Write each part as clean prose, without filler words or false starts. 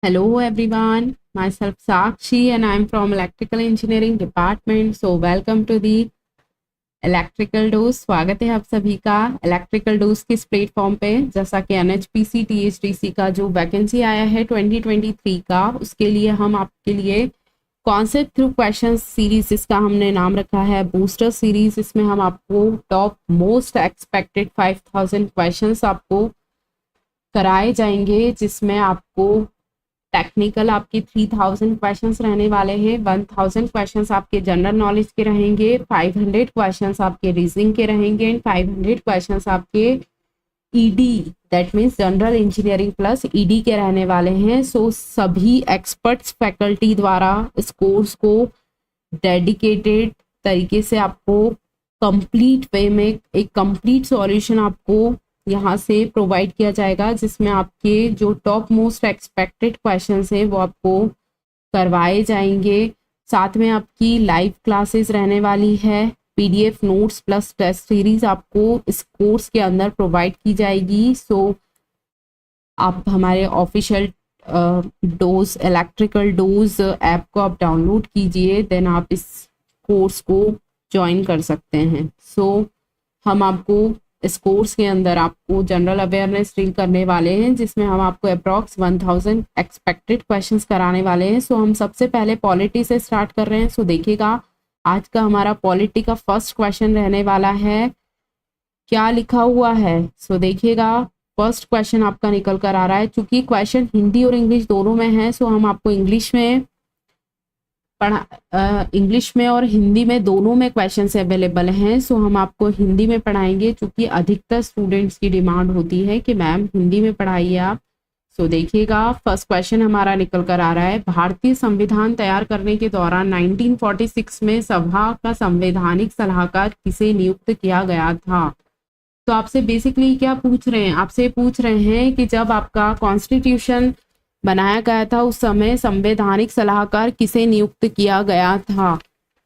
Hello everyone, myself Sakshi and I am from Electrical Engineering Department. So welcome to the Electrical Dose. स्वागत है आप सभी का Electrical Dose के इस प्लेटफॉर्म पे। जैसा कि NHPC THDC का जो वैकेंसी आया है 2023 का, उसके लिए हम आपके लिए कॉन्सेप्ट थ्रू क्वेश्चन सीरीज, इसका हमने नाम रखा है बूस्टर सीरीज। इसमें हम आपको टॉप मोस्ट एक्सपेक्टेड 5000 क्वेश्चंस आपको कराए जाएंगे, जिसमें आपको टेक्निकल आपके 3000 क्वेश्चंस रहने वाले हैं, 1000 क्वेश्चंस आपके जनरल नॉलेज के रहेंगे, 500 क्वेश्चंस आपके रीजनिंग के रहेंगे एंड 500 क्वेश्चंस आपके ED that means general engineering plus ED के रहने वाले हैं। सो सभी एक्सपर्ट्स फैकल्टी द्वारा इस कोर्स को डेडिकेटेड तरीके से आपको कंप्लीट वे में एक कंप्लीट सॉल्यूशन आपको यहाँ से प्रोवाइड किया जाएगा, जिसमें आपके जो टॉप मोस्ट एक्सपेक्टेड क्वेश्चंस हैं वो आपको करवाए जाएंगे। साथ में आपकी लाइव क्लासेस रहने वाली है, PDF notes plus test series आपको इस कोर्स के अंदर प्रोवाइड की जाएगी। सो आप हमारे official dose electrical dose app को आप डाउनलोड कीजिए, देन आप इस कोर्स को ज्वाइन कर सकते हैं। सो हम आपको इस कोर्स के अंदर आपको जनरल अवेयरनेस ड्रिल करने वाले हैं, जिसमें हम आपको अप्रॉक्स 1000 एक्सपेक्टेड क्वेश्चंस कराने वाले हैं। सो हम सबसे पहले पॉलिटी से स्टार्ट कर रहे हैं। सो देखिएगा, आज का हमारा पॉलिटी का फर्स्ट क्वेश्चन रहने वाला है। क्या लिखा हुआ है? सो देखिएगा, फर्स्ट क्वेश्चन आपका निकल कर आ रहा है। चूंकि क्वेश्चन हिंदी और इंग्लिश दोनों में है, सो हम आपको इंग्लिश में और हिंदी में दोनों में क्वेश्चंस अवेलेबल हैं। सो हम आपको हिंदी में पढ़ाएंगे, क्योंकि अधिकतर स्टूडेंट्स की डिमांड होती है कि मैम हिंदी में पढ़ाइए आप। सो देखिएगा, फर्स्ट क्वेश्चन हमारा निकल कर आ रहा है। भारतीय संविधान तैयार करने के दौरान 1946 में सभा का संवैधानिक सलाहकार किसे नियुक्त किया गया था? तो आपसे बेसिकली क्या पूछ रहे हैं? आपसे पूछ रहे हैं कि जब आपका कॉन्स्टिट्यूशन बनाया गया था उस समय संवैधानिक सलाहकार किसे नियुक्त किया गया था।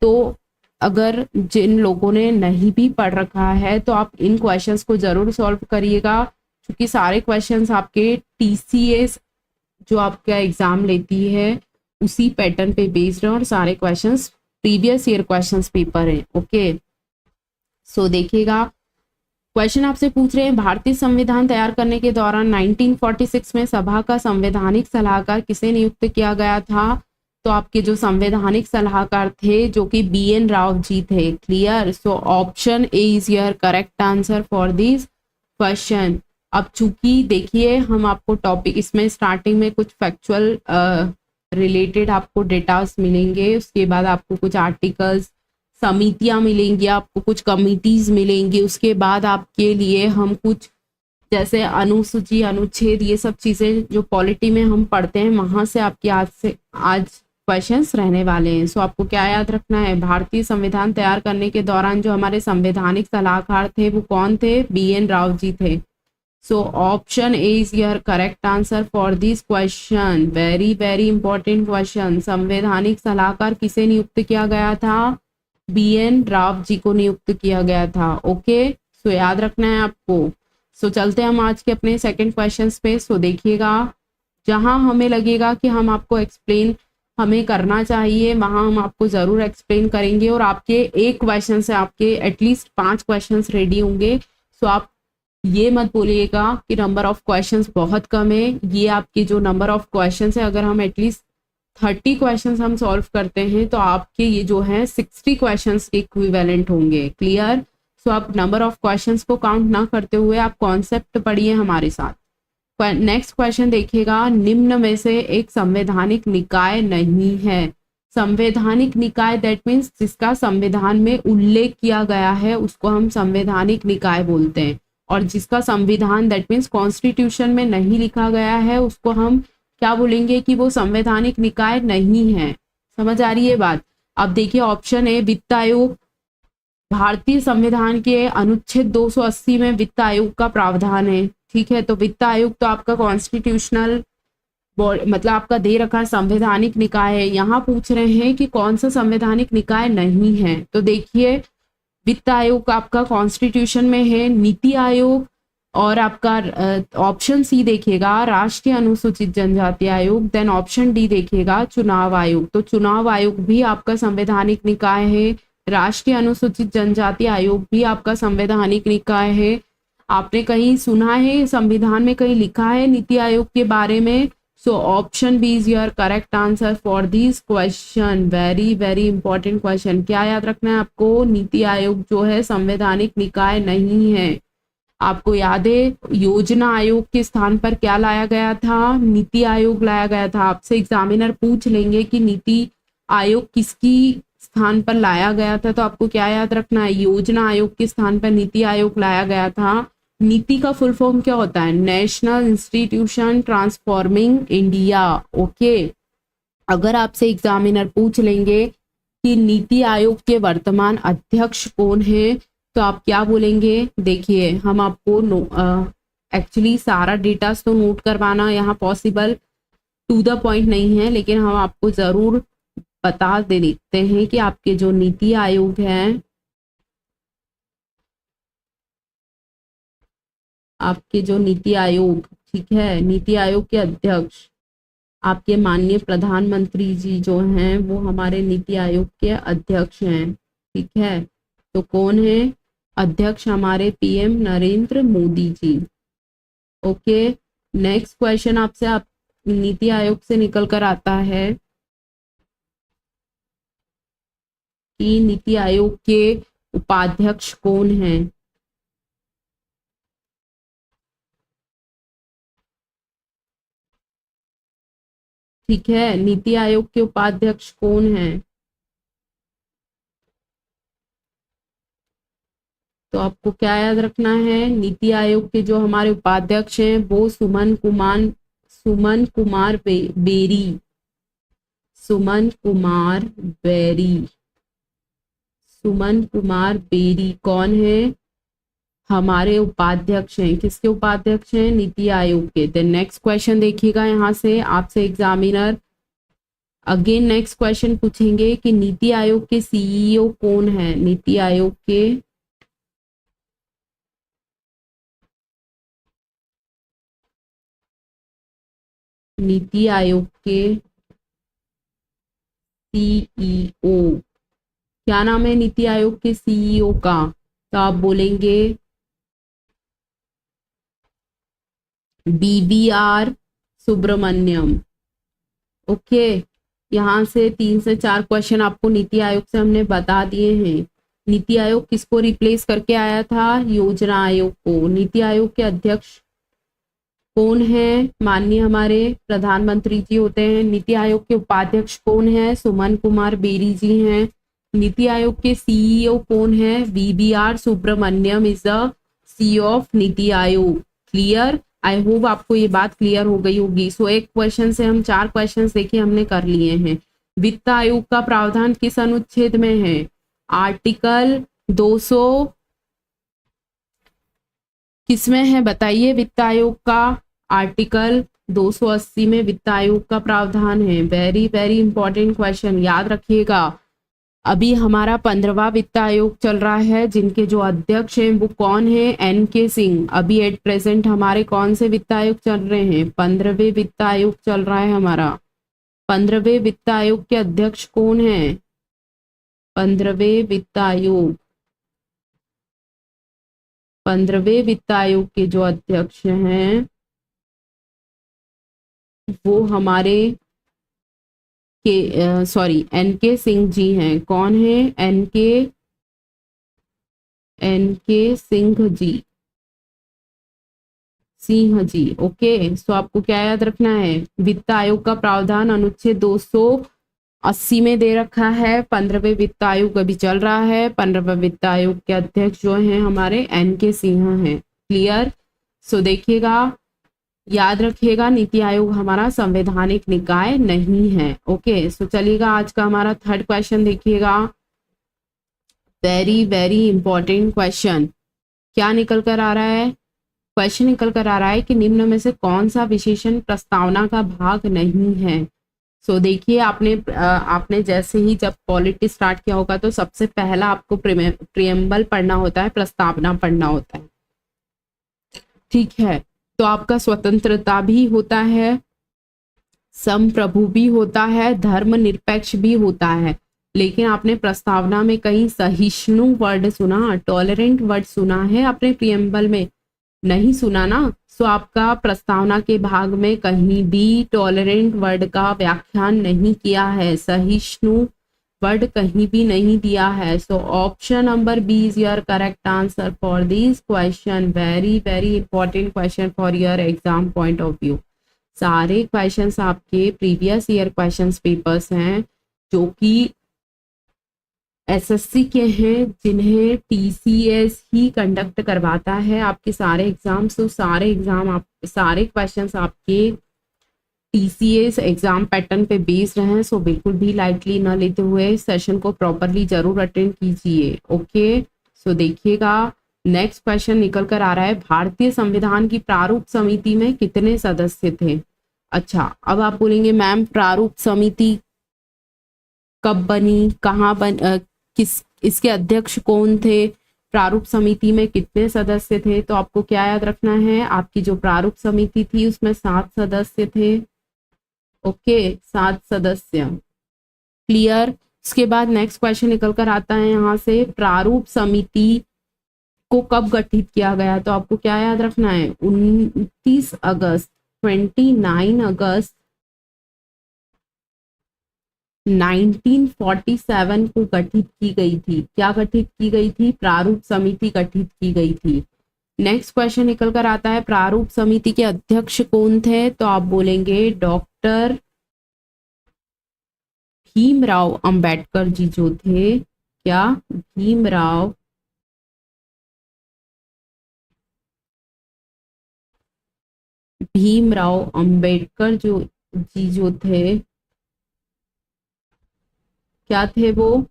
तो अगर जिन लोगों ने नहीं भी पढ़ रखा है तो आप इन क्वेश्चंस को जरूर सॉल्व करिएगा, क्योंकि सारे क्वेश्चंस आपके टीसीएस जो आपका एग्जाम लेती है उसी पैटर्न पे बेस्ड है और सारे questions previous year questions paper है। ओके, सो देखिएगा, क्वेश्चन आपसे पूछ रहे हैं भारतीय संविधान तैयार करने के दौरान 1946 में सभा का संवैधानिक सलाहकार किसे नियुक्त किया गया था? तो आपके जो संवैधानिक सलाहकार थे जो कि BN राव जी थे। Clear? So option A is your correct answer for this question. अब चूंकि देखिए, हम आपको टॉपिक इसमें स्टार्टिंग में कुछ फैक्चुअल रिलेटेड आपको डेटास मिलेंगे, उसके बाद आपको कुछ आर्टिकल्स, समितियां मिलेंगी, आपको कुछ कमिटीज मिलेंगी, उसके बाद आपके लिए हम कुछ जैसे अनुसूची, अनुच्छेद, ये सब चीज़ें जो पॉलिटी में हम पढ़ते हैं वहाँ से आपके आज क्वेश्चंस रहने वाले हैं। सो आपको क्या याद रखना है? भारतीय संविधान तैयार करने के दौरान जो हमारे संवैधानिक सलाहकार थे वो कौन थे? BN राव जी थे। So option A is your correct answer for this question. Very very important question. संवैधानिक सलाहकार किसे नियुक्त किया गया था? BN राव जी को नियुक्त किया गया था। ओके, सो याद रखना है आपको। सो चलते हैं हम आज के अपने सेकंड क्वेश्चन पे। सो देखिएगा, जहां हमें लगेगा कि हम आपको एक्सप्लेन हमें करना चाहिए वहां हम आपको जरूर एक्सप्लेन करेंगे, और आपके एक क्वेश्चन से आपके एटलीस्ट 5 क्वेश्चन रेडी होंगे। सो आप ये मत बोलिएगा कि नंबर ऑफ क्वेश्चंस बहुत कम है। ये आपके जो नंबर ऑफ क्वेश्चंस है, अगर हम एटलीस्ट 30 क्वेश्चंस हम सॉल्व करते हैं तो आपके ये जो है 60 क्वेश्चंस के इक्विवेलेंट होंगे। क्लियर? सो आप नंबर ऑफ क्वेश्चंस को काउंट ना करते हुए आप कॉन्सेप्ट पढ़िए हमारे साथ। नेक्स्ट क्वेश्चन देखिएगा, निम्न में से एक संवैधानिक निकाय नहीं है। संवैधानिक निकाय दैट मीन्स जिसका संविधान में उल्लेख किया गया है उसको हम संवैधानिक निकाय बोलते हैं, और जिसका संविधान दैट मीन्स कॉन्स्टिट्यूशन में नहीं लिखा गया है उसको हम क्या बोलेंगे कि वो संवैधानिक निकाय नहीं है। समझ आ रही है बात? अब देखिए, ऑप्शन ए वित्त आयोग। भारतीय संविधान के अनुच्छेद 280 में वित्त आयोग का प्रावधान है। ठीक है, तो वित्त आयोग तो आपका कॉन्स्टिट्यूशनल मतलब आपका दे रखा संवैधानिक निकाय है। यहाँ पूछ रहे हैं कि कौन सा संवैधानिक निकाय नहीं है। तो देखिए, वित्त आयोग आपका कॉन्स्टिट्यूशन में है, नीति आयोग और आपका ऑप्शन सी देखिएगा राष्ट्रीय अनुसूचित जनजाति आयोग, देन ऑप्शन डी देखिएगा चुनाव आयोग। तो चुनाव आयोग भी आपका संवैधानिक निकाय है, राष्ट्रीय अनुसूचित जनजाति आयोग भी आपका संवैधानिक निकाय है। आपने कहीं सुना है संविधान में कहीं लिखा है नीति आयोग के बारे में? So option B is your correct answer for this question. Very very important question. क्या याद रखना है आपको? नीति आयोग जो है संवैधानिक निकाय नहीं है। आपको याद है योजना आयोग के स्थान पर क्या लाया गया था? नीति आयोग लाया गया था। आपसे एग्जामिनर पूछ लेंगे कि नीति आयोग किसकी स्थान पर लाया गया था, तो आपको क्या याद रखना है? योजना आयोग के स्थान पर नीति आयोग लाया गया था। नीति का फुल फॉर्म क्या होता है? National institution transforming India. Okay, अगर आपसे एग्जामिनर पूछ लेंगे कि नीति आयोग के वर्तमान अध्यक्ष कौन है, तो आप क्या बोलेंगे? देखिए हम आपको एक्चुअली सारा डेटा तो नोट करवाना यहाँ पॉसिबल टू द पॉइंट नहीं है, लेकिन हम आपको जरूर बता देते हैं कि आपके जो नीति आयोग हैं, आपके जो नीति आयोग, ठीक है, नीति आयोग के अध्यक्ष आपके माननीय प्रधानमंत्री जी जो हैं वो हमारे नीति आयोग के अध्यक्ष हैं। ठीक है, तो कौन है अध्यक्ष? हमारे PM Narendra Modi ji. Okay, next question आपसे आप नीति आयोग से निकल कर आता है कि नीति आयोग के उपाध्यक्ष कौन हैं? ठीक है, नीति आयोग के उपाध्यक्ष कौन हैं? तो आपको क्या याद रखना है? नीति आयोग के जो हमारे उपाध्यक्ष हैं वो सुमन कुमार बेरी। सुमन कुमार बेरी कौन है? हमारे उपाध्यक्ष हैं। किसके उपाध्यक्ष हैं? नीति आयोग के। देन नेक्स्ट क्वेश्चन देखिएगा, यहाँ से आपसे एग्जामिनर अगेन नेक्स्ट क्वेश्चन पूछेंगे कि नीति आयोग के सीईओ कौन है? नीति आयोग के सीईओ क्या नाम है नीति आयोग के सीईओ का? तो आप बोलेंगे BVR सुब्रमण्यम। ओके, यहाँ से 3 से 4 क्वेश्चन आपको नीति आयोग से हमने बता दिए हैं। नीति आयोग किसको रिप्लेस करके आया था? योजना आयोग को। नीति आयोग के अध्यक्ष कौन है? माननीय हमारे प्रधानमंत्री जी होते हैं। नीति आयोग के उपाध्यक्ष कौन है? सुमन कुमार बेरी जी हैं। नीति आयोग के सीईओ कौन है? BVR Subrahmanyam is the CEO of NITI Aayog. Clear? I hope आपको ये बात क्लियर हो गई होगी। सो एक क्वेश्चन से हम 4 क्वेश्चन देखिए हमने कर लिए हैं। वित्त आयोग का प्रावधान किस अनुच्छेद में है? आर्टिकल 200 किसमें है बताइए? वित्त आयोग का आर्टिकल 280 में वित्त आयोग का प्रावधान है। वेरी वेरी इंपॉर्टेंट क्वेश्चन, याद रखिएगा। अभी हमारा 15वां वित्त आयोग चल रहा है, जिनके जो अध्यक्ष हैं वो कौन है? NK सिंह। अभी एट प्रेजेंट हमारे कौन से वित्त आयोग चल रहे हैं? 15वें वित्त आयोग चल रहा है हमारा। 15वें वित्त आयोग के अध्यक्ष कौन है? 15वें वित्त आयोग, 15वें वित्त आयोग के जो अध्यक्ष हैं वो हमारे NK सिंह जी हैं। कौन है? NK सिंह जी। ओके, सो आपको क्या याद रखना है? वित्त आयोग का प्रावधान अनुच्छेद 280 में दे रखा है। 15वें वित्त आयोग अभी चल रहा है। 15वें वित्त आयोग के अध्यक्ष जो हैं हमारे NK सिंह हैं। क्लियर? सो देखिएगा, याद रखिएगा नीति आयोग हमारा संवैधानिक निकाय नहीं है। ओके, सो चलिएगा आज का हमारा थर्ड क्वेश्चन देखिएगा। Very very important question. क्या निकल कर आ रहा है? क्वेश्चन निकल कर आ रहा है कि निम्न में से कौन सा विशेषण प्रस्तावना का भाग नहीं है? सो देखिए, आपने जैसे ही जब पॉलिटी स्टार्ट किया होगा तो सबसे पहला आपको प्रियम्बल पढ़ना होता है, प्रस्तावना पढ़ना होता है। ठीक है, तो आपका स्वतंत्रता भी होता है, संप्रभु भी होता है, धर्मनिरपेक्ष भी होता है। लेकिन आपने प्रस्तावना में कहीं सहिष्णु वर्ड सुना, टॉलरेंट वर्ड सुना है आपने प्रियम्बल में? नहीं सुना ना। सो आपका प्रस्तावना के भाग में कहीं भी टॉलरेंट वर्ड का व्याख्यान नहीं किया है, सहिष्णु वर्ड कहीं भी नहीं दिया है। So option number B is your correct answer for this question. Very very important question for your exam point of view. सारे क्वेश्चंस आपके प्रीवियस ईयर क्वेश्चंस पेपर्स हैं जो कि एसएससी के हैं, जिन्हें टीसीएस ही कंडक्ट करवाता है आपके सारे एग्जाम्स। तो सारे एग्जाम आप सारे क्वेश्चंस आपके टीसीएस एग्जाम पैटर्न पे बेस्ड हैं। सो बिल्कुल भी लाइटली न लेते हुए सेशन को प्रॉपरली जरूर अटेंड कीजिए। ओके, सो देखिएगा नेक्स्ट क्वेश्चन निकल कर आ रहा है, भारतीय संविधान की प्रारूप समिति में कितने सदस्य थे? अच्छा, अब आप बोलेंगे मैम प्रारूप समिति कब बनी, कहाँ किस इसके अध्यक्ष कौन थे, प्रारूप समिति में कितने सदस्य थे? तो आपको क्या याद रखना है, आपकी जो प्रारूप समिति थी उसमें 7 सदस्य थे। ओके, 7 सदस्य, क्लियर। इसके बाद नेक्स्ट क्वेश्चन निकल कर आता है यहाँ से, प्रारूप समिति को कब गठित किया गया? तो आपको क्या याद रखना है, 29 अगस्त 29 अगस्त 1947 को गठित की गई थी। क्या गठित की गई थी? प्रारूप समिति गठित की गई थी। नेक्स्ट क्वेश्चन निकल कर आता है, प्रारूप समिति के अध्यक्ष कौन थे? तो आप बोलेंगे डॉक्टर भीमराव अंबेडकर जी जो थे। क्या? भीमराव अंबेडकर जो थे, क्या थे वो?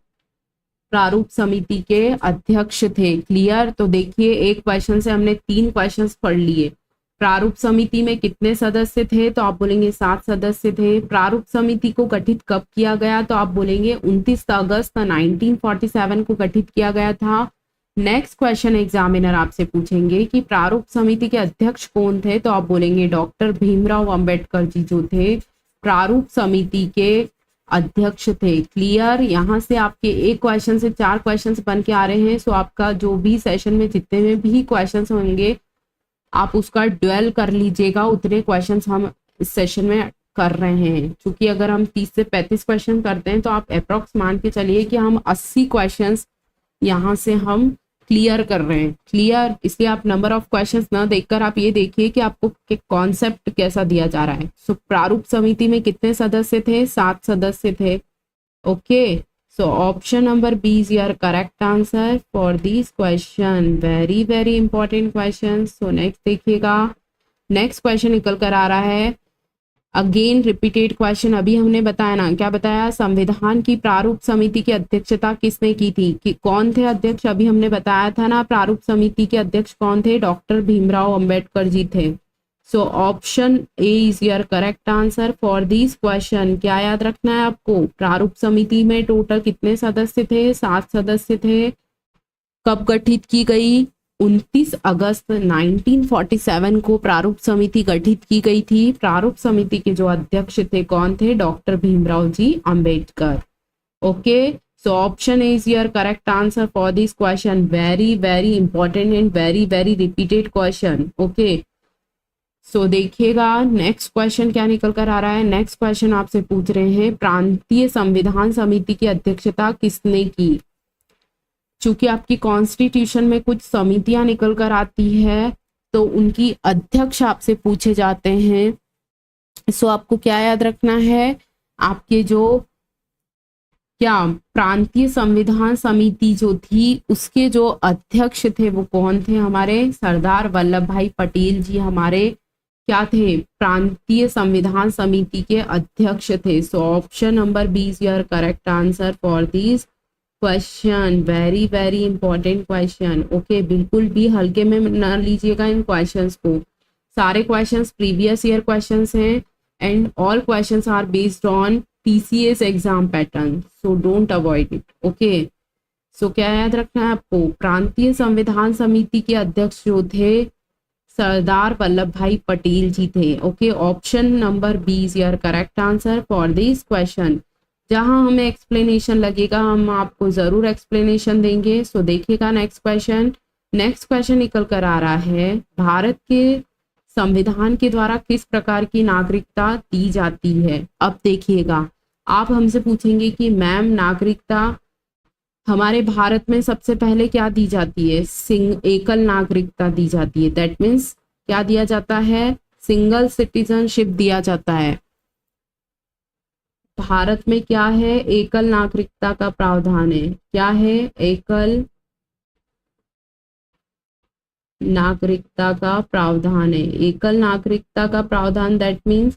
प्रारूप समिति के अध्यक्ष थे। क्लियर। तो देखिए एक क्वेश्चन से हमने 3 क्वेश्चंस पढ़ लिए। प्रारूप समिति में कितने सदस्य थे? तो आप बोलेंगे 7 सदस्य थे। प्रारूप समिति को गठित कब किया गया? तो आप बोलेंगे 29 अगस्त 1947 को गठित किया गया था। नेक्स्ट क्वेश्चन एग्जामिनर आपसे पूछेंगे कि प्रारूप समिति के अध्यक्ष कौन थे? तो आप बोलेंगे डॉक्टर भीमराव अंबेडकर जी जो थे प्रारूप समिति के अध्यक्ष थे। क्लियर। यहाँ से आपके एक क्वेश्चन से 4 क्वेश्चंस बन के आ रहे हैं। सो आपका जो भी सेशन में जितने में भी क्वेश्चंस होंगे आप उसका ड्वेल कर लीजिएगा, उतने क्वेश्चंस हम इस सेशन में कर रहे हैं। क्योंकि अगर हम 30 से 35 क्वेश्चन करते हैं तो आप अप्रोक्स मान के चलिए कि हम 80 क्वेश्चंस यहाँ से हम क्लियर कर रहे हैं। क्लियर। इसलिए आप नंबर ऑफ क्वेश्चंस ना देखकर आप ये देखिए कि आपको कॉन्सेप्ट कैसा दिया जा रहा है। सो प्रारूप समिति में कितने सदस्य थे? 7 सदस्य थे। Okay, so option number B is your correct answer for this question. Very very important question. So next देखिएगा, नेक्स्ट क्वेश्चन निकल कर आ रहा है, अगेन रिपीटेड क्वेश्चन। अभी हमने बताया ना, क्या बताया? संविधान की प्रारूप समिति की अध्यक्षता किसने की थी? कि कौन थे अध्यक्ष? अभी हमने बताया था ना, प्रारूप समिति के अध्यक्ष कौन थे? डॉक्टर भीमराव अंबेडकर जी थे। So option A is your correct answer for this question. क्या याद रखना है आपको? प्रारूप समिति में टोटल कितने सदस्य थे? 7 सदस्य थे। कब गठित की गई? 29 अगस्त 1947 को प्रारूप समिति गठित की गई थी। प्रारूप समिति के जो अध्यक्ष थे कौन थे? Doctor Bhimrao ji Ambedkar. Okay, so option is your correct answer for this question. Very very important and very very repeated question. Okay, so देखिएगा नेक्स्ट क्वेश्चन क्या निकल कर आ रहा है। नेक्स्ट क्वेश्चन आपसे पूछ रहे हैं, प्रांतीय संविधान समिति की अध्यक्षता किसने की? चूंकि आपकी कॉन्स्टिट्यूशन में कुछ समितियां निकल कर आती है तो उनकी अध्यक्ष आपसे पूछे जाते हैं। सो आपको क्या याद रखना है, आपके जो क्या प्रांतीय संविधान समिति जो थी उसके जो अध्यक्ष थे वो कौन थे? हमारे सरदार वल्लभ भाई पटेल जी हमारे क्या थे? प्रांतीय संविधान समिति के अध्यक्ष थे। So option number B is your correct answer for this question. Very very important question. Okay, बिल्कुल भी हल्के में न लीजिएगा इन क्वेश्चंस को। सारे क्वेश्चंस प्रीवियस ईयर क्वेश्चंस हैं and all questions are based on TCS exam pattern, so don't avoid it. Okay, so क्या याद रखना है आपको? प्रांतीय संविधान समिति के अध्यक्ष जो थे सरदार वल्लभ भाई पटेल जी थे। Okay, option number B is your correct answer for this question. जहां हमें एक्सप्लेनेशन लगेगा हम आपको जरूर एक्सप्लेनेशन देंगे। सो देखिएगा नेक्स्ट क्वेश्चन। नेक्स्ट क्वेश्चन निकल कर आ रहा है, भारत के संविधान के द्वारा किस प्रकार की नागरिकता दी जाती है। अब देखिएगा, आप हमसे पूछेंगे कि मैम नागरिकता हमारे भारत में सबसे पहले क्या दी जाती है, एकल नागरिकता दी जाती है। दैट मीन्स क्या दिया जाता है, सिंगल सिटीजनशिप दिया जाता है। भारत में क्या है, एकल नागरिकता का प्रावधान है। क्या है, एकल नागरिकता का प्रावधान है। एकल नागरिकता का प्रावधान दैट मीन्स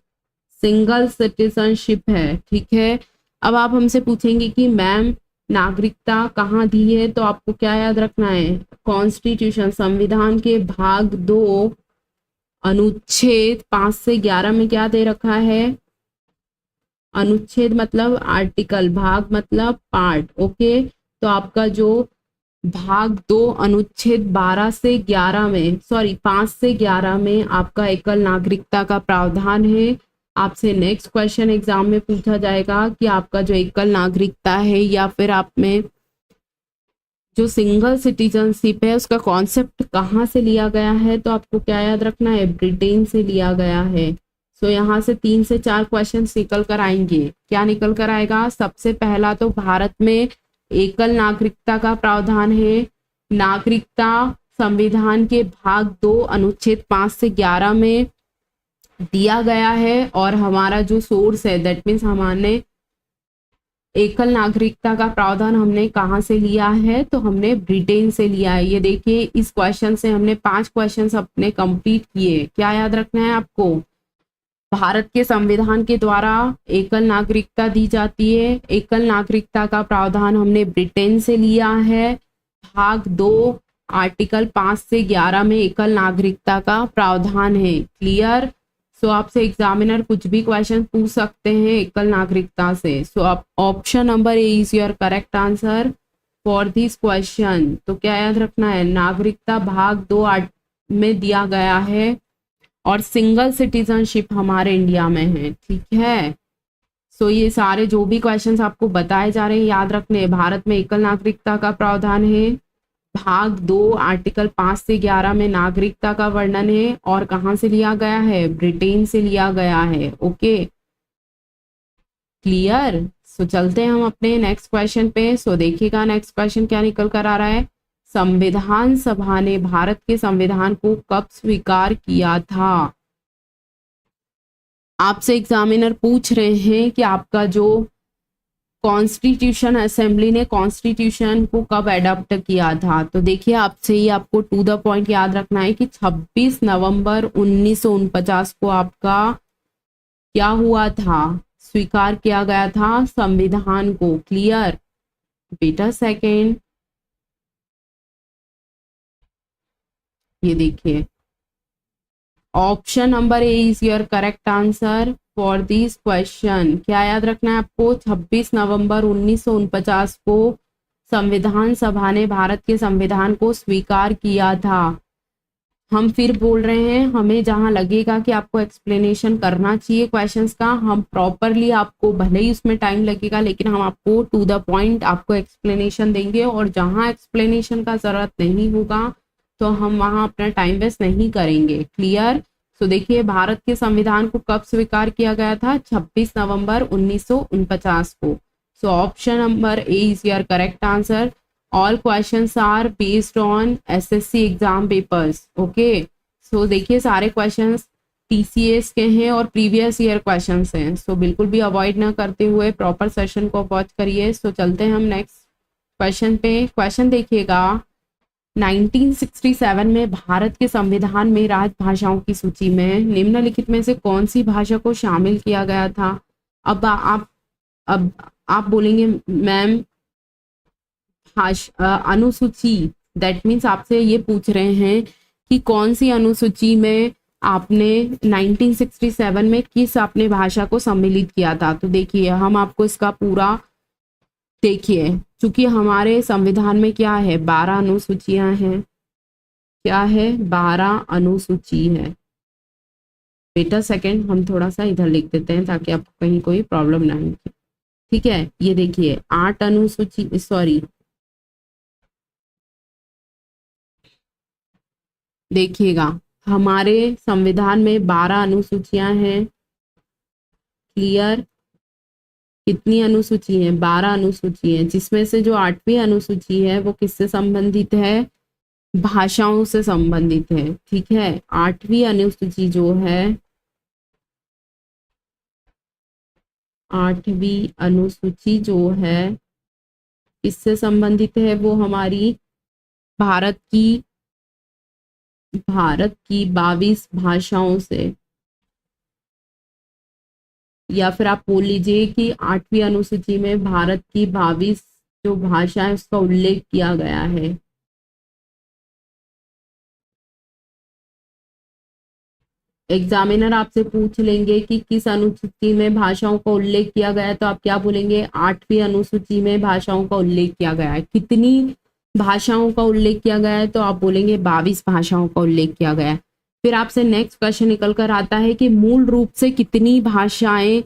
सिंगल सिटीजनशिप है। ठीक है, अब आप हमसे पूछेंगे कि मैम नागरिकता कहाँ दी है, तो आपको क्या याद रखना है, कॉन्स्टिट्यूशन संविधान के भाग 2 अनुच्छेद 5 से 11 में क्या दे रखा है, अनुच्छेद मतलब आर्टिकल, भाग मतलब पार्ट। ओके, तो आपका जो भाग 2 अनुच्छेद 12 से 11 में, सॉरी 5 से 11 में आपका एकल नागरिकता का प्रावधान है। आपसे नेक्स्ट क्वेश्चन एग्जाम में पूछा जाएगा कि आपका जो एकल नागरिकता है या फिर आप में जो सिंगल सिटीजनशिप है उसका कॉन्सेप्ट कहाँ से लिया गया है, तो आपको क्या याद रखना है, ब्रिटेन से लिया गया है। सो यहाँ से 3 से 4 क्वेश्चन निकल कर आएंगे। क्या निकल कर आएगा, सबसे पहला तो भारत में एकल नागरिकता का प्रावधान है। नागरिकता संविधान के भाग 2 अनुच्छेद 5 से 11 में दिया गया है, और हमारा जो सोर्स है दैट मीन्स हमारे एकल नागरिकता का प्रावधान हमने कहाँ से लिया है, तो हमने ब्रिटेन से लिया है। ये देखिए, इस क्वेश्चन से हमने 5 क्वेश्चन अपने कंप्लीट किए। क्या याद रखना है आपको, भारत के संविधान के द्वारा एकल नागरिकता दी जाती है। एकल नागरिकता का प्रावधान हमने ब्रिटेन से लिया है। भाग 2 आर्टिकल 5 से 11 में एकल नागरिकता का प्रावधान है। क्लियर। सो आपसे एग्जामिनर कुछ भी क्वेश्चन पूछ सकते हैं एकल नागरिकता से। सो आप option number A is your correct answer for this question. तो क्या याद रखना है, नागरिकता भाग 2 में दिया गया है और सिंगल सिटीजनशिप हमारे इंडिया में है। ठीक है, सो ये सारे जो भी क्वेश्चंस आपको बताए जा रहे हैं याद रखने। भारत में एकल नागरिकता का प्रावधान है, भाग 2 आर्टिकल 5 से 11 में नागरिकता का वर्णन है, और कहाँ से लिया गया है, ब्रिटेन से लिया गया है। Okay, clear. सो चलते हैं हम अपने नेक्स्ट क्वेश्चन पे। सो देखिएगा नेक्स्ट क्वेश्चन क्या निकल कर आ रहा है, संविधान सभा ने भारत के संविधान को कब स्वीकार किया था। आपसे एग्जामिनर पूछ रहे हैं कि आपका जो कॉन्स्टिट्यूशन असेंबली ने कॉन्स्टिट्यूशन को कब एडॉप्ट किया था। तो देखिए, आपसे ही आपको टू द पॉइंट याद रखना है कि 26 नवंबर 1949 को आपका क्या हुआ था, स्वीकार किया गया था संविधान को। क्लियर, बेटा सेकेंड। ये देखिए, option number A is your correct answer for this question. क्या याद रखना है आपको, 26 नवंबर 1949 को संविधान सभा ने भारत के संविधान को स्वीकार किया था। हम फिर बोल रहे हैं, हमें जहां लगेगा कि आपको एक्सप्लेनेशन करना चाहिए क्वेश्चंस का, हम प्रॉपरली आपको, भले ही उसमें टाइम लगेगा लेकिन हम आपको टू द पॉइंट आपको एक्सप्लेनेशन देंगे, और जहां एक्सप्लेनेशन का जरूरत नहीं होगा तो हम वहां अपना टाइम वेस्ट नहीं करेंगे। क्लियर। सो देखिए, भारत के संविधान को कब स्वीकार किया गया था, 26 नवंबर 1949 को। So option number A is your correct answer. All questions are based on SSC exam papers. Okay, so देखिए सारे क्वेश्चंस टीसीएस के हैं और प्रीवियस ईयर क्वेश्चंस हैं। सो बिल्कुल भी अवॉइड ना करते हुए प्रॉपर सेशन को वॉच करिए। सो चलते हैं हम नेक्स्ट क्वेश्चन पे। क्वेश्चन देखिएगा, 1967 में भारत के संविधान में राजभाषाओं की सूची में निम्नलिखित में से कौन सी भाषा को शामिल किया गया था। अब आप बोलेंगे मैम अनुसूची, दैट मीन्स आपसे ये पूछ रहे हैं कि कौन सी अनुसूची में आपने 1967 में किस आपने भाषा को सम्मिलित किया था। तो देखिए, हम आपको इसका पूरा देखिए, चूंकि हमारे संविधान में क्या है, 12 अनुसूचियां हैं, क्या है, 12 अनुसूची है। बेटा सेकंड, हम थोड़ा सा इधर लिख देते हैं ताकि आपको कहीं कोई प्रॉब्लम ना हो। ठीक है, ये देखिए 8 अनुसूची, सॉरी देखिएगा, हमारे संविधान में 12 अनुसूचियां हैं। क्लियर, कितनी अनुसूची है, 12 अनुसूची है, जिसमें से जो 8वीं अनुसूची है वो किससे संबंधित है, भाषाओं से संबंधित है। ठीक है, 8वीं अनुसूची जो है, 8वीं अनुसूची जो है किससे संबंधित है, वो हमारी भारत की 22 भाषाओं से, या फिर आप बोल लीजिए कि 8वीं अनुसूची में भारत की 22 जो भाषा है उसका उल्लेख किया गया है। एग्जामिनर आपसे पूछ लेंगे कि किस अनुसूची में भाषाओं का उल्लेख किया गया है, तो आप क्या बोलेंगे, 8वीं अनुसूची में भाषाओं का उल्लेख किया गया है। कितनी भाषाओं का उल्लेख किया गया है, तो आप बोलेंगे 22 भाषाओं का उल्लेख किया गया है। फिर आपसे नेक्स्ट क्वेश्चन निकल कर आता है कि मूल रूप से कितनी भाषाएं,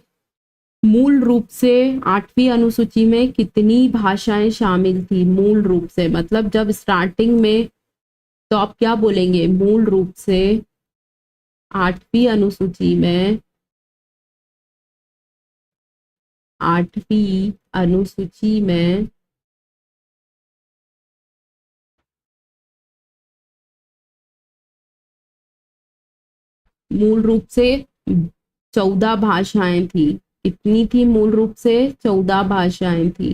मूल रूप से 8वीं अनुसूची में कितनी भाषाएं शामिल थी, मूल रूप से मतलब जब स्टार्टिंग में, तो आप क्या बोलेंगे, मूल रूप से 8वीं अनुसूची में, 8वीं अनुसूची में मूल रूप से 14 भाषाएं थी। कितनी थी, मूल रूप से 14 भाषाएं थी।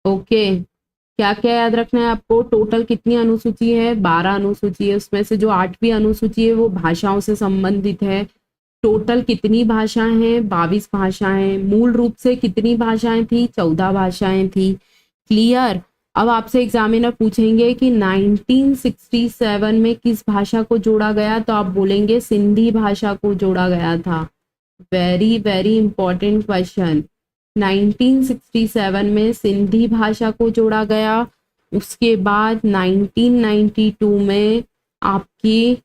ओके, क्या क्या याद रखना है आपको, टोटल कितनी अनुसूची है, 12 अनुसूची है, उसमें से जो 8वीं अनुसूची है वो भाषाओं से संबंधित है। टोटल कितनी भाषाएं हैं, 22 भाषाएं। मूल रूप से कितनी भाषाएं थी, 14 भाषाएं थी। क्लियर। अब आपसे एग्जामिनर पूछेंगे कि 1967 में किस भाषा को जोड़ा गया, तो आप बोलेंगे सिंधी भाषा को जोड़ा गया था। Very very important question. 1967 में सिंधी भाषा को जोड़ा गया। उसके बाद 1992 में आपकी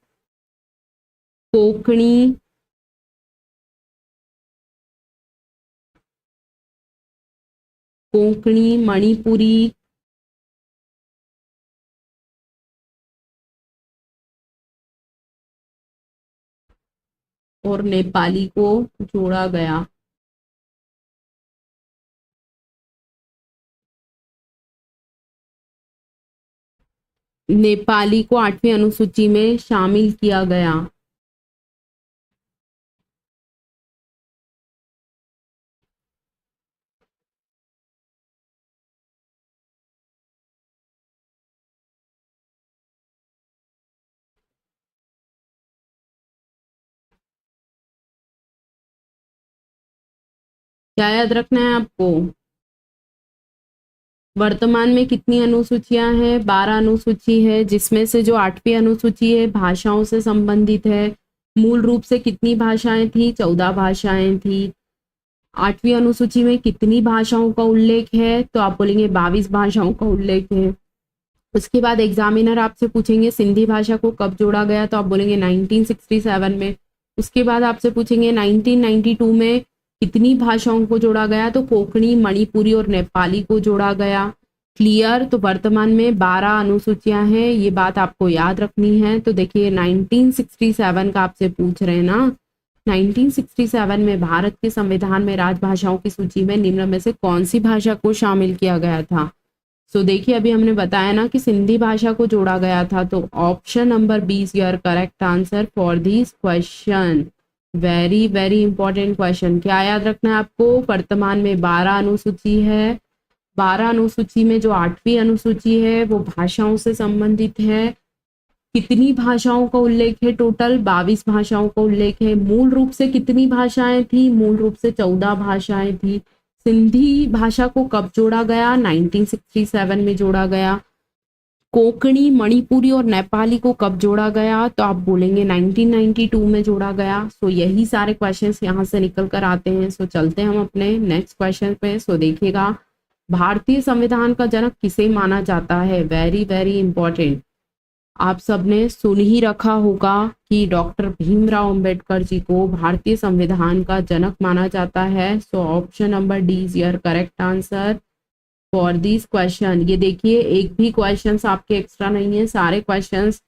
कोंकणी, मणिपुरी और नेपाली को जोड़ा गया। नेपाली को 8वीं अनुसूची में शामिल किया गया। क्या याद रखना है आपको, वर्तमान में कितनी अनुसूचियां हैं, 12 अनुसूची है, जिसमें से जो 8वीं अनुसूची है भाषाओं से संबंधित है। मूल रूप से कितनी भाषाएं थी, 14 भाषाएं थी। 8वीं अनुसूची में कितनी भाषाओं का उल्लेख है, तो आप बोलेंगे 22 भाषाओं का उल्लेख है। उसके बाद एग्जामिनर आपसे पूछेंगे सिंधी भाषा को कब जोड़ा गया, तो आप बोलेंगे 1967 में। उसके बाद आपसे पूछेंगे 1992 में कितनी भाषाओं को जोड़ा गया, तो कोंकणी, मणिपुरी और नेपाली को जोड़ा गया। क्लियर। तो वर्तमान में 12 अनुसूचियां हैं, ये बात आपको याद रखनी है। तो देखिए 1967 का आपसे पूछ रहे हैं ना, 1967 में भारत के संविधान में राजभाषाओं की सूची में निम्न में से कौन सी भाषा को शामिल किया गया था। सो देखिए अभी हमने बताया ना कि सिंधी भाषा को जोड़ा गया था, तो option number B is your correct answer for this question. Very very important question. क्या याद रखना है आपको, वर्तमान में 12 अनुसूची है। 12 अनुसूची में जो 8वीं अनुसूची है वो भाषाओं से संबंधित है। कितनी भाषाओं का उल्लेख है, टोटल 22 भाषाओं का उल्लेख है। मूल रूप से कितनी भाषाएं थी, मूल रूप से 14 भाषाएं थी। सिंधी भाषा को कब जोड़ा गया, 1967 में जोड़ा गया। कोंकणी, मणिपुरी और नेपाली को कब जोड़ा गया, तो आप बोलेंगे 1992 में जोड़ा गया। सो यही सारे क्वेश्चंस यहाँ से निकल कर आते हैं। सो चलते हैं हम अपने नेक्स्ट क्वेश्चन पे। सो देखिएगा भारतीय संविधान का जनक किसे माना जाता है? Very very important. आप सबने सुन ही रखा होगा कि डॉक्टर भीमराव अंबेडकर जी को भारतीय संविधान का जनक माना जाता है। So option number D is your correct answer for this question. ये देखिए, एक भी क्वेश्चंस आपके एक्स्ट्रा नहीं है, सारे क्वेश्चंस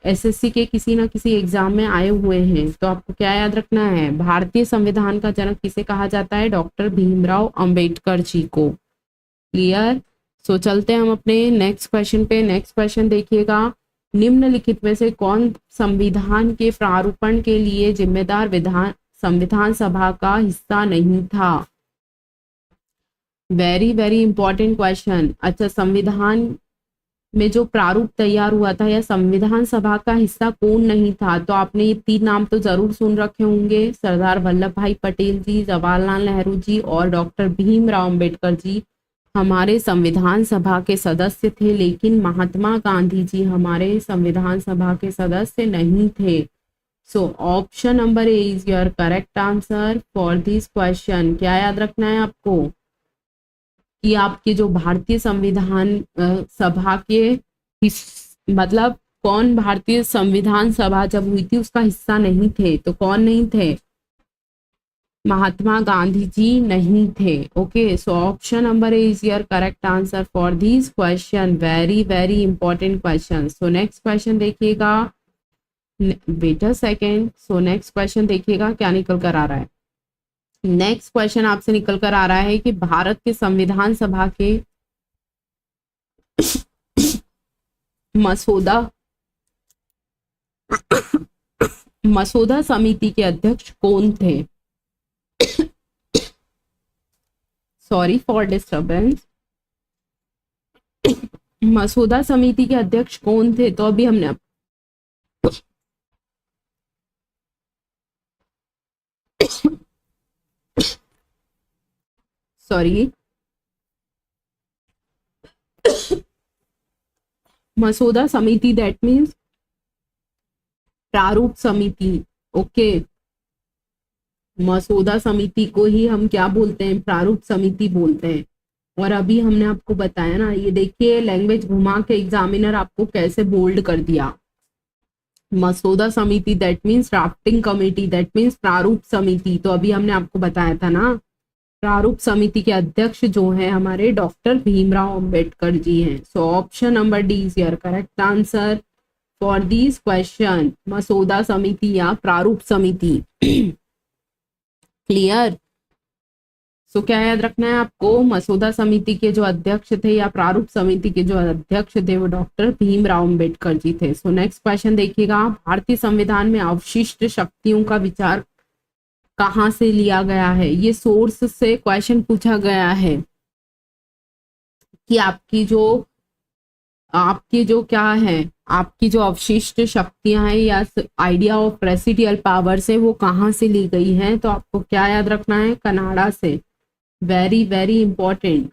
एसएससी के किसी ना किसी एग्जाम में आए हुए हैं। तो आपको क्या याद रखना है? भारतीय संविधान का जनक किसे कहा जाता है? डॉक्टर भीमराव अंबेडकर जी को। क्लियर? सो चलते हैं हम अपने नेक्स्ट क्वेश्चन पे। नेक्स्ट क्वेश्चन देखिएगा, निम्नलिखित में से कौन संविधान के प्रारूपण के लिए जिम्मेदार संविधान सभा का हिस्सा नहीं था? Very very important question. अच्छा, संविधान में जो प्रारूप तैयार हुआ था या संविधान सभा का हिस्सा कौन नहीं था? तो आपने ये 3 नाम तो जरूर सुन रखे होंगे, सरदार वल्लभ भाई पटेल जी, जवाहरलाल नेहरू जी और डॉक्टर भीमराव अंबेडकर जी हमारे संविधान सभा के सदस्य थे, लेकिन महात्मा गांधी जी हमारे संविधान सभा के सदस्य नहीं थे। So option number A is your correct answer for this question. क्या याद रखना है आपको कि आपके जो भारतीय संविधान सभा के मतलब कौन भारतीय संविधान सभा जब हुई थी उसका हिस्सा नहीं थे? तो कौन नहीं थे? महात्मा गांधी जी नहीं थे। Okay, so option number A is your correct answer for this question. Very very important question. So next question देखिएगा, wait a second. So next question देखिएगा क्या निकल कर आ रहा है। नेक्स्ट क्वेश्चन आपसे निकल कर आ रहा है कि भारत के संविधान सभा के मसौदा समिति के अध्यक्ष कौन थे? Sorry for disturbance. मसौदा समिति के अध्यक्ष कौन थे? तो अभी हमने सॉरी, मसौदा समिति दैट मीन्स प्रारूप समिति। ओके, मसौदा समिति को ही हम क्या बोलते हैं? प्रारूप समिति बोलते हैं। और अभी हमने आपको बताया ना, ये देखिए लैंग्वेज घुमा के एग्जामिनर आपको कैसे बोल्ड कर दिया। मसौदा समिति that means drafting committee, that means प्रारूप समिति। तो अभी हमने आपको बताया था ना, प्रारूप समिति के अध्यक्ष जो हैं हमारे डॉक्टर भीमराव अंबेडकर जी हैं। सो option number D is your correct answer for this question, मसौदा समिति या प्रारूप समिति। क्लियर? सो क्या याद रखना है आपको? मसौदा समिति के जो अध्यक्ष थे या प्रारूप समिति के जो अध्यक्ष थे वो डॉक्टर भीमराव अंबेडकर जी थे। सो नेक्स्ट क्वेश्चन देखिएगा, भारतीय संविधान में अवशिष्ट शक्तियों का विचार कहाँ से लिया गया है? ये सोर्स से क्वेश्चन पूछा गया है कि आपकी जो क्या है, आपकी जो अवशिष्ट शक्तियां हैं या आइडिया ऑफ रेसिडियल पावर्स है वो कहाँ से ली गई है? तो आपको क्या याद रखना है? कनाडा से। Very very important.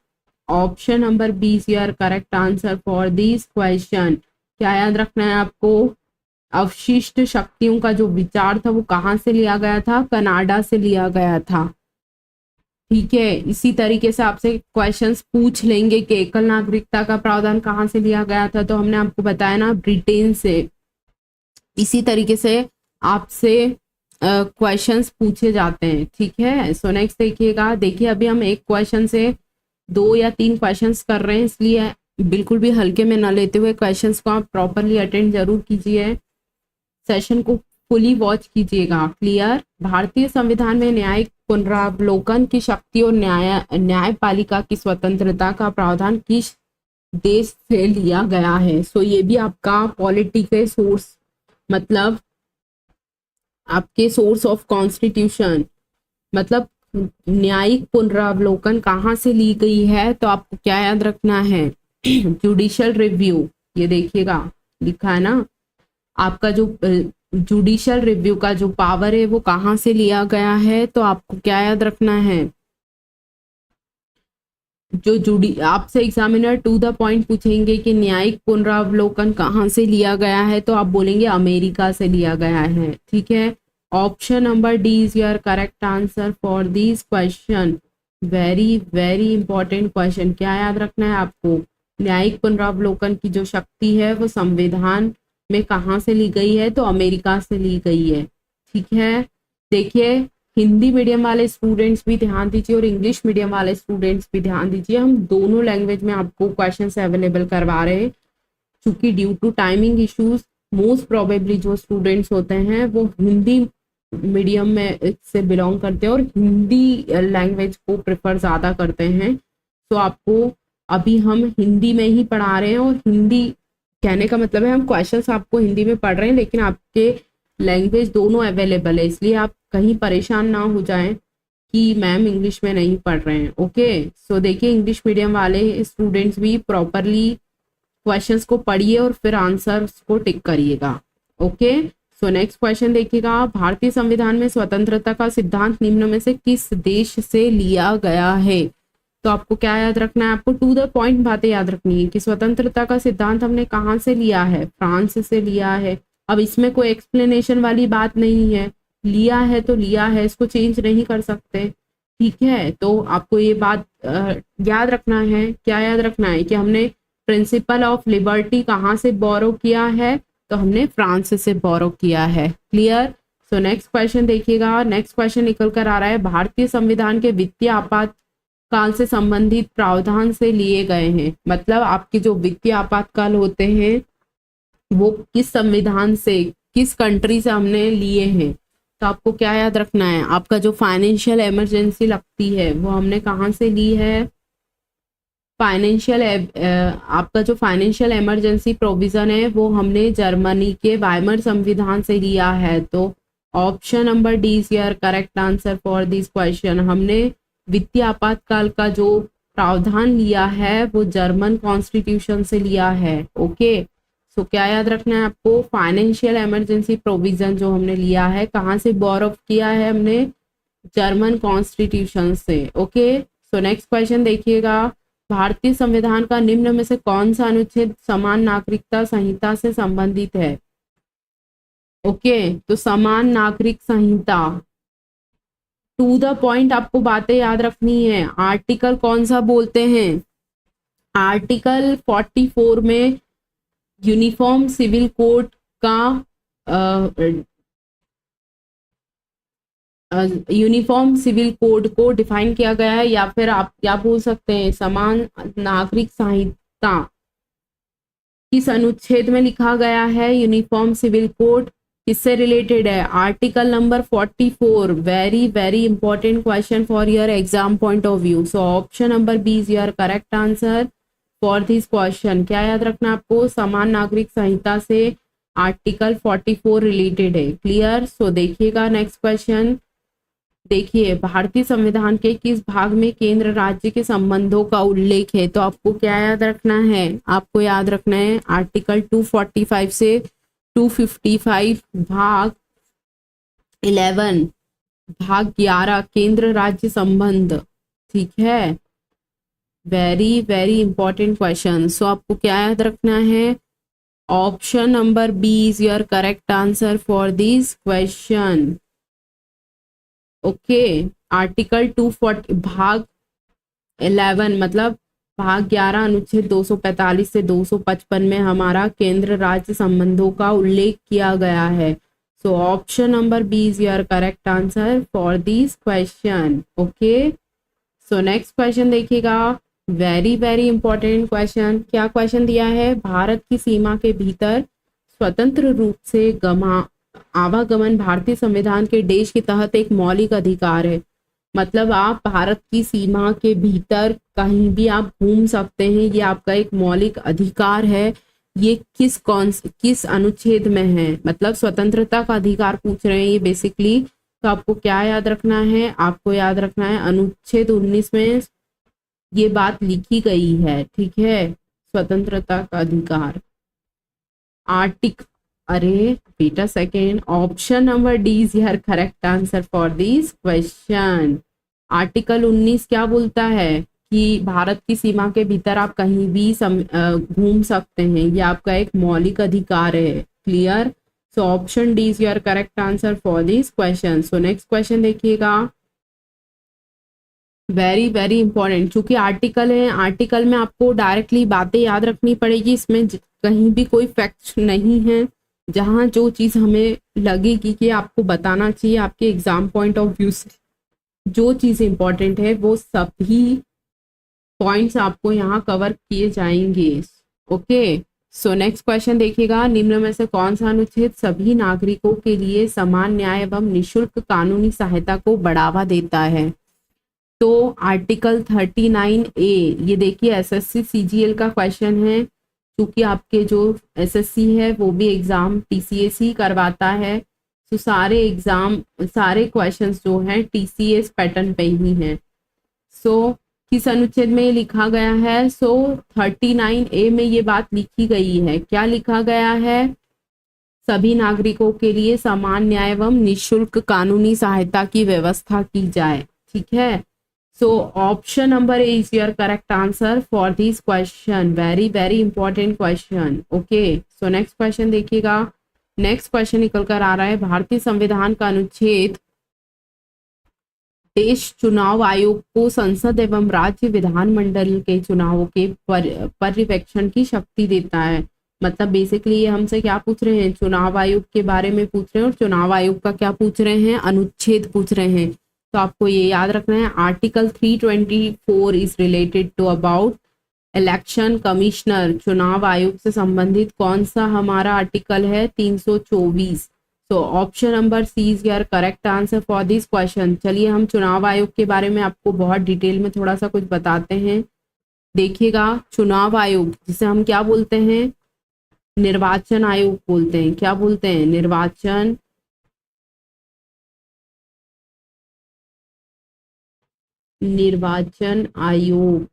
Option number B is your correct answer for this question. क्या याद रखना है आपको? अवशिष्ट शक्तियों का जो विचार था वो कहाँ से लिया गया था? कनाडा से लिया गया था। ठीक है, इसी तरीके से आपसे क्वेश्चंस पूछ लेंगे कि एकल नागरिकता का प्रावधान कहाँ से लिया गया था, तो हमने आपको बताया ना, ब्रिटेन से। इसी तरीके से आपसे क्वेश्चंस पूछे जाते हैं। ठीक है, सो नेक्स्ट देखिएगा। देखिए अभी हम एक क्वेश्चन से 2 या 3 क्वेश्चंस कर रहे हैं, इसलिए बिल्कुल भी हल्के में न लेते हुए क्वेश्चंस को आप प्रॉपरली अटेंड जरूर कीजिए, सेशन को फुली वॉच कीजिएगा। क्लियर? भारतीय संविधान में न्यायिक पुनरावलोकन की शक्ति और न्यायपालिका की स्वतंत्रता का प्रावधान किस देश से लिया गया है? सो ये भी आपका पॉलिटिकल सोर्स, मतलब आपके सोर्स ऑफ कॉन्स्टिट्यूशन, मतलब न्यायिक पुनरावलोकन कहाँ से ली गई है? तो आपको क्या याद रखना है? Judicial review. ये देखिएगा लिखा है ना, आपका जो जुडिशियल रिव्यू का जो पावर है वो कहाँ से लिया गया है? तो आपको क्या याद रखना है? जो आपसे एग्जामिनर टू द पॉइंट पूछेंगे कि न्यायिक पुनरावलोकन कहाँ से लिया गया है, तो आप बोलेंगे अमेरिका से लिया गया है। ठीक है, option number D is your correct answer for this question. Very very important question. क्या याद रखना है आपको? न्यायिक पुनरावलोकन की जो शक्ति है वो संविधान में कहाँ से ली गई है? तो अमेरिका से ली गई है। ठीक है, देखिए हिंदी मीडियम वाले स्टूडेंट्स भी ध्यान दीजिए और इंग्लिश मीडियम वाले स्टूडेंट्स भी ध्यान दीजिए। हम दोनों लैंग्वेज में आपको क्वेश्चंस अवेलेबल करवा रहे हैं, क्योंकि due to timing issues most probably जो स्टूडेंट्स होते हैं वो हिंदी मीडियम में से बिलोंग करते हैं और हिंदी लैंग्वेज को प्रेफर ज़्यादा करते हैं। तो आपको अभी हम हिंदी में ही पढ़ा रहे हैं और हिंदी कहने का मतलब है हम क्वेश्चंस आपको हिंदी में पढ़ रहे हैं, लेकिन आपके लैंग्वेज दोनों अवेलेबल है, इसलिए आप कहीं परेशान ना हो जाएं कि मैम इंग्लिश में नहीं पढ़ रहे हैं। ओके, सो देखिए इंग्लिश मीडियम वाले स्टूडेंट्स भी प्रॉपरली क्वेश्चंस को पढ़िए और फिर आंसर्स को टिक करिएगा। ओके, सो नेक्स्ट क्वेश्चन देखिएगा, भारतीय संविधान में स्वतंत्रता का सिद्धांत निम्न में से किस देश से लिया गया है? तो आपको क्या याद रखना है? आपको टू द पॉइंट बातें याद रखनी है कि स्वतंत्रता का सिद्धांत हमने कहाँ से लिया है? फ्रांस से लिया है। अब इसमें कोई एक्सप्लेनेशन वाली बात नहीं है, लिया है तो लिया है, इसको चेंज नहीं कर सकते। ठीक है, तो आपको ये बात याद रखना है। क्या याद रखना है? कि हमने प्रिंसिपल ऑफ लिबर्टी कहाँ से बोरो किया है? तो हमने फ्रांस से बोरो किया है। क्लियर? सो नेक्स्ट क्वेश्चन देखिएगा। नेक्स्ट क्वेश्चन निकल कर आ रहा है, भारतीय संविधान के वित्तीय आपातकाल से संबंधित प्रावधान से लिए गए हैं। मतलब आपके जो वित्तीय आपातकाल होते हैं वो किस संविधान से, किस कंट्री से हमने लिए हैं? तो आपको क्या याद रखना है? आपका जो फाइनेंशियल इमरजेंसी लगती है वो हमने कहाँ से ली है? आपका जो फाइनेंशियल इमरजेंसी प्रोविजन है वो हमने जर्मनी के वाइमर संविधान से लिया है। तो option number D is your correct answer for this question. हमने वित्तीय आपातकाल का जो प्रावधान लिया है वो जर्मन कॉन्स्टिट्यूशन से लिया है। ओके, सो क्या याद रखना है आपको? फाइनेंशियल इमरजेंसी प्रोविजन जो हमने लिया है कहाँ से बोरो किया है? हमने जर्मन कॉन्स्टिट्यूशन से। ओके, सो नेक्स्ट क्वेश्चन देखिएगा, भारतीय संविधान का निम्न में से कौन सा अनुच्छेद समान नागरिकता संहिता से संबंधित है? ओके, तो समान नागरिक संहिता, टू द पॉइंट आपको बातें याद रखनी है। आर्टिकल कौन सा बोलते हैं? आर्टिकल 44 में यूनिफॉर्म सिविल कोड का यूनिफॉर्म सिविल कोड को डिफाइन किया गया है, या फिर आप क्या बोल सकते हैं, समान नागरिक संहिता किस अनुच्छेद में लिखा गया है? यूनिफॉर्म सिविल कोड किससे रिलेटेड है? Article number 44। Very very important question for your exam point of view. So option number B is your correct answer for this question. क्या याद रखना आपको? समान नागरिक संहिता से आर्टिकल 44 रिलेटेड है। क्लियर? सो देखिएगा नेक्स्ट क्वेश्चन। देखिए, भारतीय संविधान के किस भाग में केंद्र राज्य के संबंधों का उल्लेख है? तो आपको क्या याद रखना है? आपको याद रखना है आर्टिकल 245 से 255 भाग 11 भाग 11 केंद्र राज्य संबंध। ठीक है, very very important question. So आपको क्या याद रखना है? Option number B is your correct answer for this question. Okay, article 240 भाग 11 मतलब भाग 11 अनुच्छेद 245 से 255 में हमारा केंद्र राज्य संबंधों का उल्लेख किया गया है। So option number B is your correct answer for this question. Okay, so next question देखिएगा, वेरी वेरी इंपॉर्टेंट क्वेश्चन। क्या क्वेश्चन दिया है? भारत की सीमा के भीतर स्वतंत्र रूप से आवागमन भारतीय संविधान के देश के तहत एक मौलिक अधिकार है। मतलब आप भारत की सीमा के भीतर कहीं भी आप घूम सकते हैं, ये आपका एक मौलिक अधिकार है। ये किस अनुच्छेद में है? मतलब स्वतंत्रता का अधिकार पूछ रहे हैं ये बेसिकली। तो आपको क्या याद रखना है? आपको याद रखना है अनुच्छेद 19 में ये बात लिखी गई है। ठीक है, स्वतंत्रता का अधिकार अरे wait a second, option number D is your correct answer for this question. Article 19 क्या बोलता है? कि भारत की सीमा के भीतर आप कहीं भी घूम सकते हैं, ये आपका एक मौलिक अधिकार है। Clear? So option D is your correct answer for this question. So next question देखिएगा, वेरी वेरी इंपॉर्टेंट, क्योंकि आर्टिकल है, आर्टिकल में आपको डायरेक्टली बातें याद रखनी पड़ेगी, इसमें कहीं भी कोई फैक्ट नहीं है। जहाँ जो चीज़ हमें लगेगी कि आपको बताना चाहिए आपके एग्जाम पॉइंट ऑफ व्यू से, जो चीज़ इंपॉर्टेंट है वो सभी पॉइंट्स आपको यहाँ कवर किए जाएंगे। ओके, सो नेक्स्ट क्वेश्चन देखिएगा, निम्न में से कौन सा अनुच्छेद सभी नागरिकों के लिए समान न्याय एवं निशुल्क कानूनी सहायता को बढ़ावा देता है? तो आर्टिकल 39A, ये देखिए एसएससी सीजीएल का क्वेश्चन है, क्योंकि आपके जो एसएससी है वो भी एग्जाम टीसीएस ही करवाता है, तो सारे एग्जाम सारे क्वेश्चंस जो हैं टीसीएस पैटर्न पे ही हैं। सो किस अनुच्छेद में ये लिखा गया है? सो 39A में ये बात लिखी गई है। क्या लिखा गया है? सभी नागरिकों के लिए समान न्याय एवं निशुल्क कानूनी सहायता की व्यवस्था की जाए। ठीक है, so option number A is your correct answer for this question, very very important question. Okay, so next question देखिएगा, नेक्स्ट क्वेश्चन निकल कर आ रहा है, भारतीय संविधान का अनुच्छेद देश चुनाव आयोग को संसद एवं राज्य विधानमंडल के चुनावों के पर्यवेक्षण की शक्ति देता है। मतलब बेसिकली ये हमसे क्या पूछ रहे हैं? चुनाव आयोग के बारे में पूछ रहे हैं, और चुनाव आयोग का क्या पूछ रहे हैं? अनुच्छेद पूछ रहे हैं। तो आपको ये याद रखना है, article 324 is related to about election commissioner. चुनाव आयोग से संबंधित कौन सा हमारा आर्टिकल है? 324। तो option number C is your correct answer for this question. चलिए हम चुनाव आयोग के बारे में आपको बहुत डिटेल में थोड़ा सा कुछ बताते हैं। देखिएगा, चुनाव आयोग जिसे हम क्या बोलते हैं? निर्वाचन आयोग बोलते हैं। क्या बोलते हैं? निर्वाचन आयोग।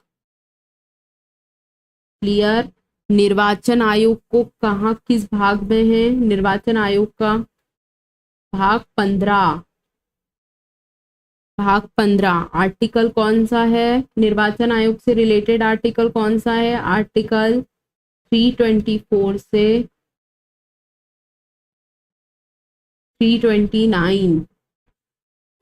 क्लियर? निर्वाचन आयोग को कहाँ किस भाग में है? निर्वाचन आयोग का भाग 15, भाग 15 आर्टिकल कौन सा है? निर्वाचन आयोग से रिलेटेड आर्टिकल कौन सा है? आर्टिकल 324 से 329।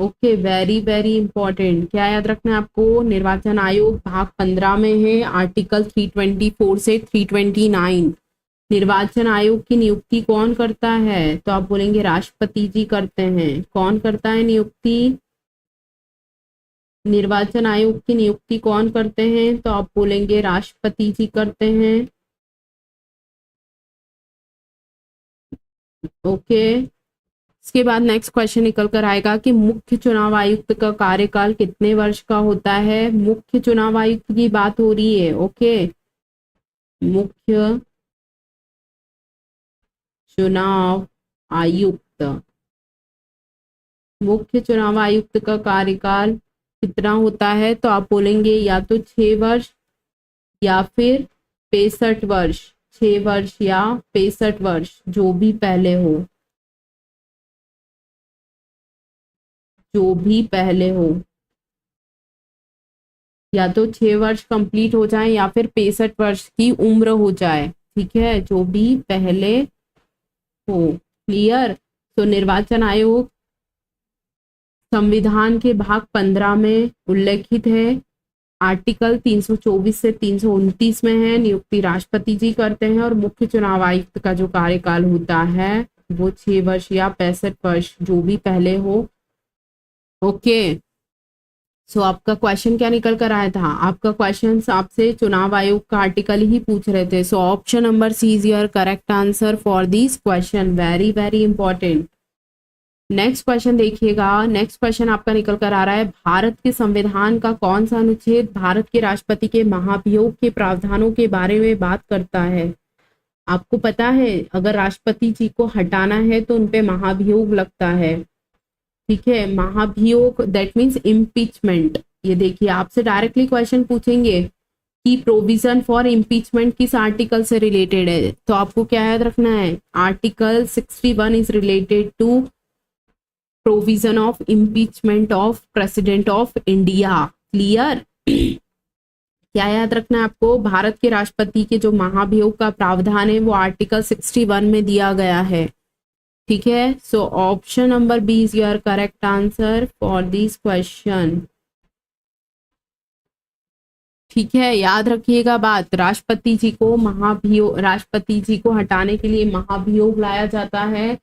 Okay, very very important. क्या याद रखना है आपको? निर्वाचन आयोग भाग 15 में है, आर्टिकल 324 से 329। निर्वाचन आयोग की नियुक्ति कौन करता है? तो आप बोलेंगे राष्ट्रपति जी करते हैं। कौन करता है नियुक्ति? निर्वाचन आयोग की नियुक्ति कौन करते हैं? तो आप बोलेंगे राष्ट्रपति जी करते हैं। ओके, इसके बाद नेक्स्ट क्वेश्चन निकल कर आएगा कि मुख्य चुनाव आयुक्त का कार्यकाल कितने वर्ष का होता है? मुख्य चुनाव आयुक्त की बात हो रही है। ओके, मुख्य चुनाव आयुक्त, मुख्य चुनाव आयुक्त का कार्यकाल कितना होता है? तो आप बोलेंगे या तो 6 वर्ष या फिर 65 वर्ष। 6 वर्ष या 65 वर्ष, जो भी पहले हो, जो भी पहले हो, या तो 6 वर्ष कंप्लीट हो जाए या फिर 65 वर्ष की उम्र हो जाए। ठीक है, जो भी पहले हो। क्लियर? तो निर्वाचन आयोग संविधान के भाग 15 में उल्लेखित है, आर्टिकल 324 से 329 में है, नियुक्ति राष्ट्रपति जी करते हैं, और मुख्य चुनाव आयुक्त का जो कार्यकाल होता है वो 6 वर्ष या 65 वर्ष, जो भी पहले हो। ओके, सो आपका क्वेश्चन क्या निकल कर आया था? आपका क्वेश्चन आपसे चुनाव आयोग का आर्टिकल ही पूछ रहे थे। So option number C is your correct answer for this question, very very important. Next question देखिएगा, नेक्स्ट क्वेश्चन आपका निकल कर आ रहा है, भारत के संविधान का कौन सा अनुच्छेद भारत के राष्ट्रपति के महाभियोग के प्रावधानों के बारे में बात करता है? आपको पता है अगर राष्ट्रपति जी को हटाना है तो उनपे महाभियोग लगता है। ठीक है, महाभियोग दैट मीन्स इम्पीचमेंट। ये देखिए आपसे डायरेक्टली क्वेश्चन पूछेंगे कि प्रोविजन फॉर इम्पीचमेंट किस आर्टिकल से रिलेटेड है? तो आपको क्या याद रखना है? Article 61 is related to provision of impeachment of president of India. Clear? क्या याद रखना है आपको? भारत के राष्ट्रपति के जो महाभियोग का प्रावधान है वो आर्टिकल 61 में दिया गया है। ठीक है, so option number B is your correct answer for this question. ठीक है, याद रखिएगा बात, राष्ट्रपति जी को हटाने के लिए महाभियोग लाया जाता है,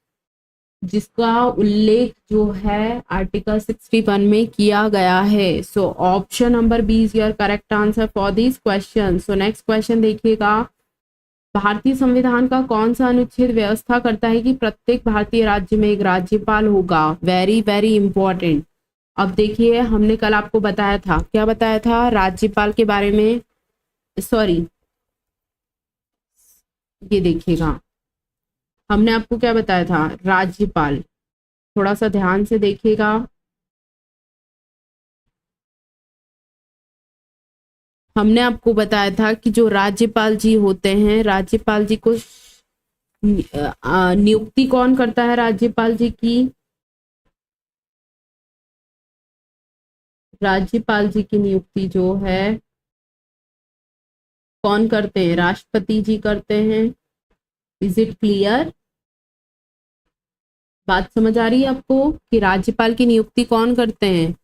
जिसका उल्लेख जो है आर्टिकल 61 में किया गया है। So option number B is your correct answer for this question. So next question देखिएगा, भारतीय संविधान का कौन सा अनुच्छेद व्यवस्था करता है कि प्रत्येक भारतीय राज्य में एक राज्यपाल होगा? Very very important. अब देखिए, हमने कल आपको बताया था, क्या बताया था राज्यपाल के बारे में, सॉरी ये देखिएगा, हमने आपको क्या बताया था, राज्यपाल, थोड़ा सा ध्यान से देखिएगा। हमने आपको बताया था कि जो राज्यपाल जी होते हैं, राज्यपाल जी को नियुक्ति कौन करता है राज्यपाल जी की? राज्यपाल जी की नियुक्ति जो है कौन करते हैं? राष्ट्रपति जी करते हैं। Is it clear? बात समझ आ रही है आपको कि राज्यपाल की नियुक्ति कौन करते हैं?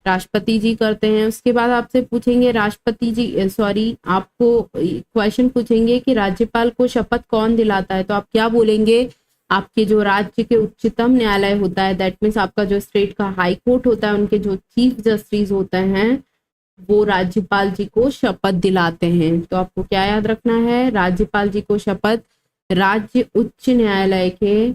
राष्ट्रपति जी करते हैं। उसके बाद आपसे पूछेंगे राष्ट्रपति जी, सॉरी, आपको क्वेश्चन पूछेंगे कि राज्यपाल को शपथ कौन दिलाता है, तो आप क्या बोलेंगे? आपके जो राज्य के उच्चतम न्यायालय होता है, दैट मीन्स आपका जो स्टेट का हाई कोर्ट होता है, उनके जो चीफ जस्टिस होते हैं, वो राज्यपाल जी को शपथ दिलाते हैं। तो आपको क्या याद रखना है? राज्यपाल जी को शपथ राज्य उच्च न्यायालय के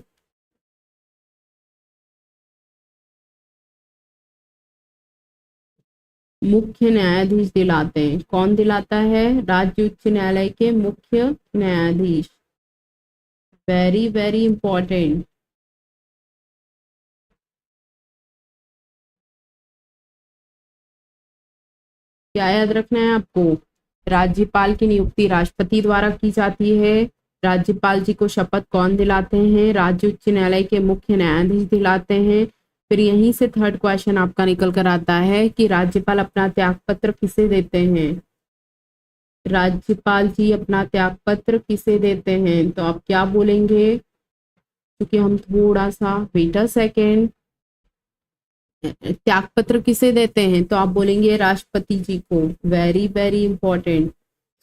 मुख्य न्यायाधीश दिलाते हैं। कौन दिलाता है? राज्य उच्च न्यायालय के मुख्य न्यायाधीश। Very very important. क्या याद रखना है आपको? राज्यपाल की नियुक्ति राष्ट्रपति द्वारा की जाती है। राज्यपाल जी को शपथ कौन दिलाते हैं? राज्य उच्च न्यायालय के मुख्य न्यायाधीश दिलाते हैं। फिर यहीं से थर्ड क्वेश्चन आपका निकल कर आता है कि राज्यपाल अपना त्यागपत्र किसे देते हैं? राज्यपाल जी अपना त्यागपत्र किसे देते हैं? तो आप क्या बोलेंगे? क्योंकि हम थोड़ा सा, वेट अ सेकेंड, त्यागपत्र किसे देते हैं? तो आप बोलेंगे राष्ट्रपति जी को। Very very important.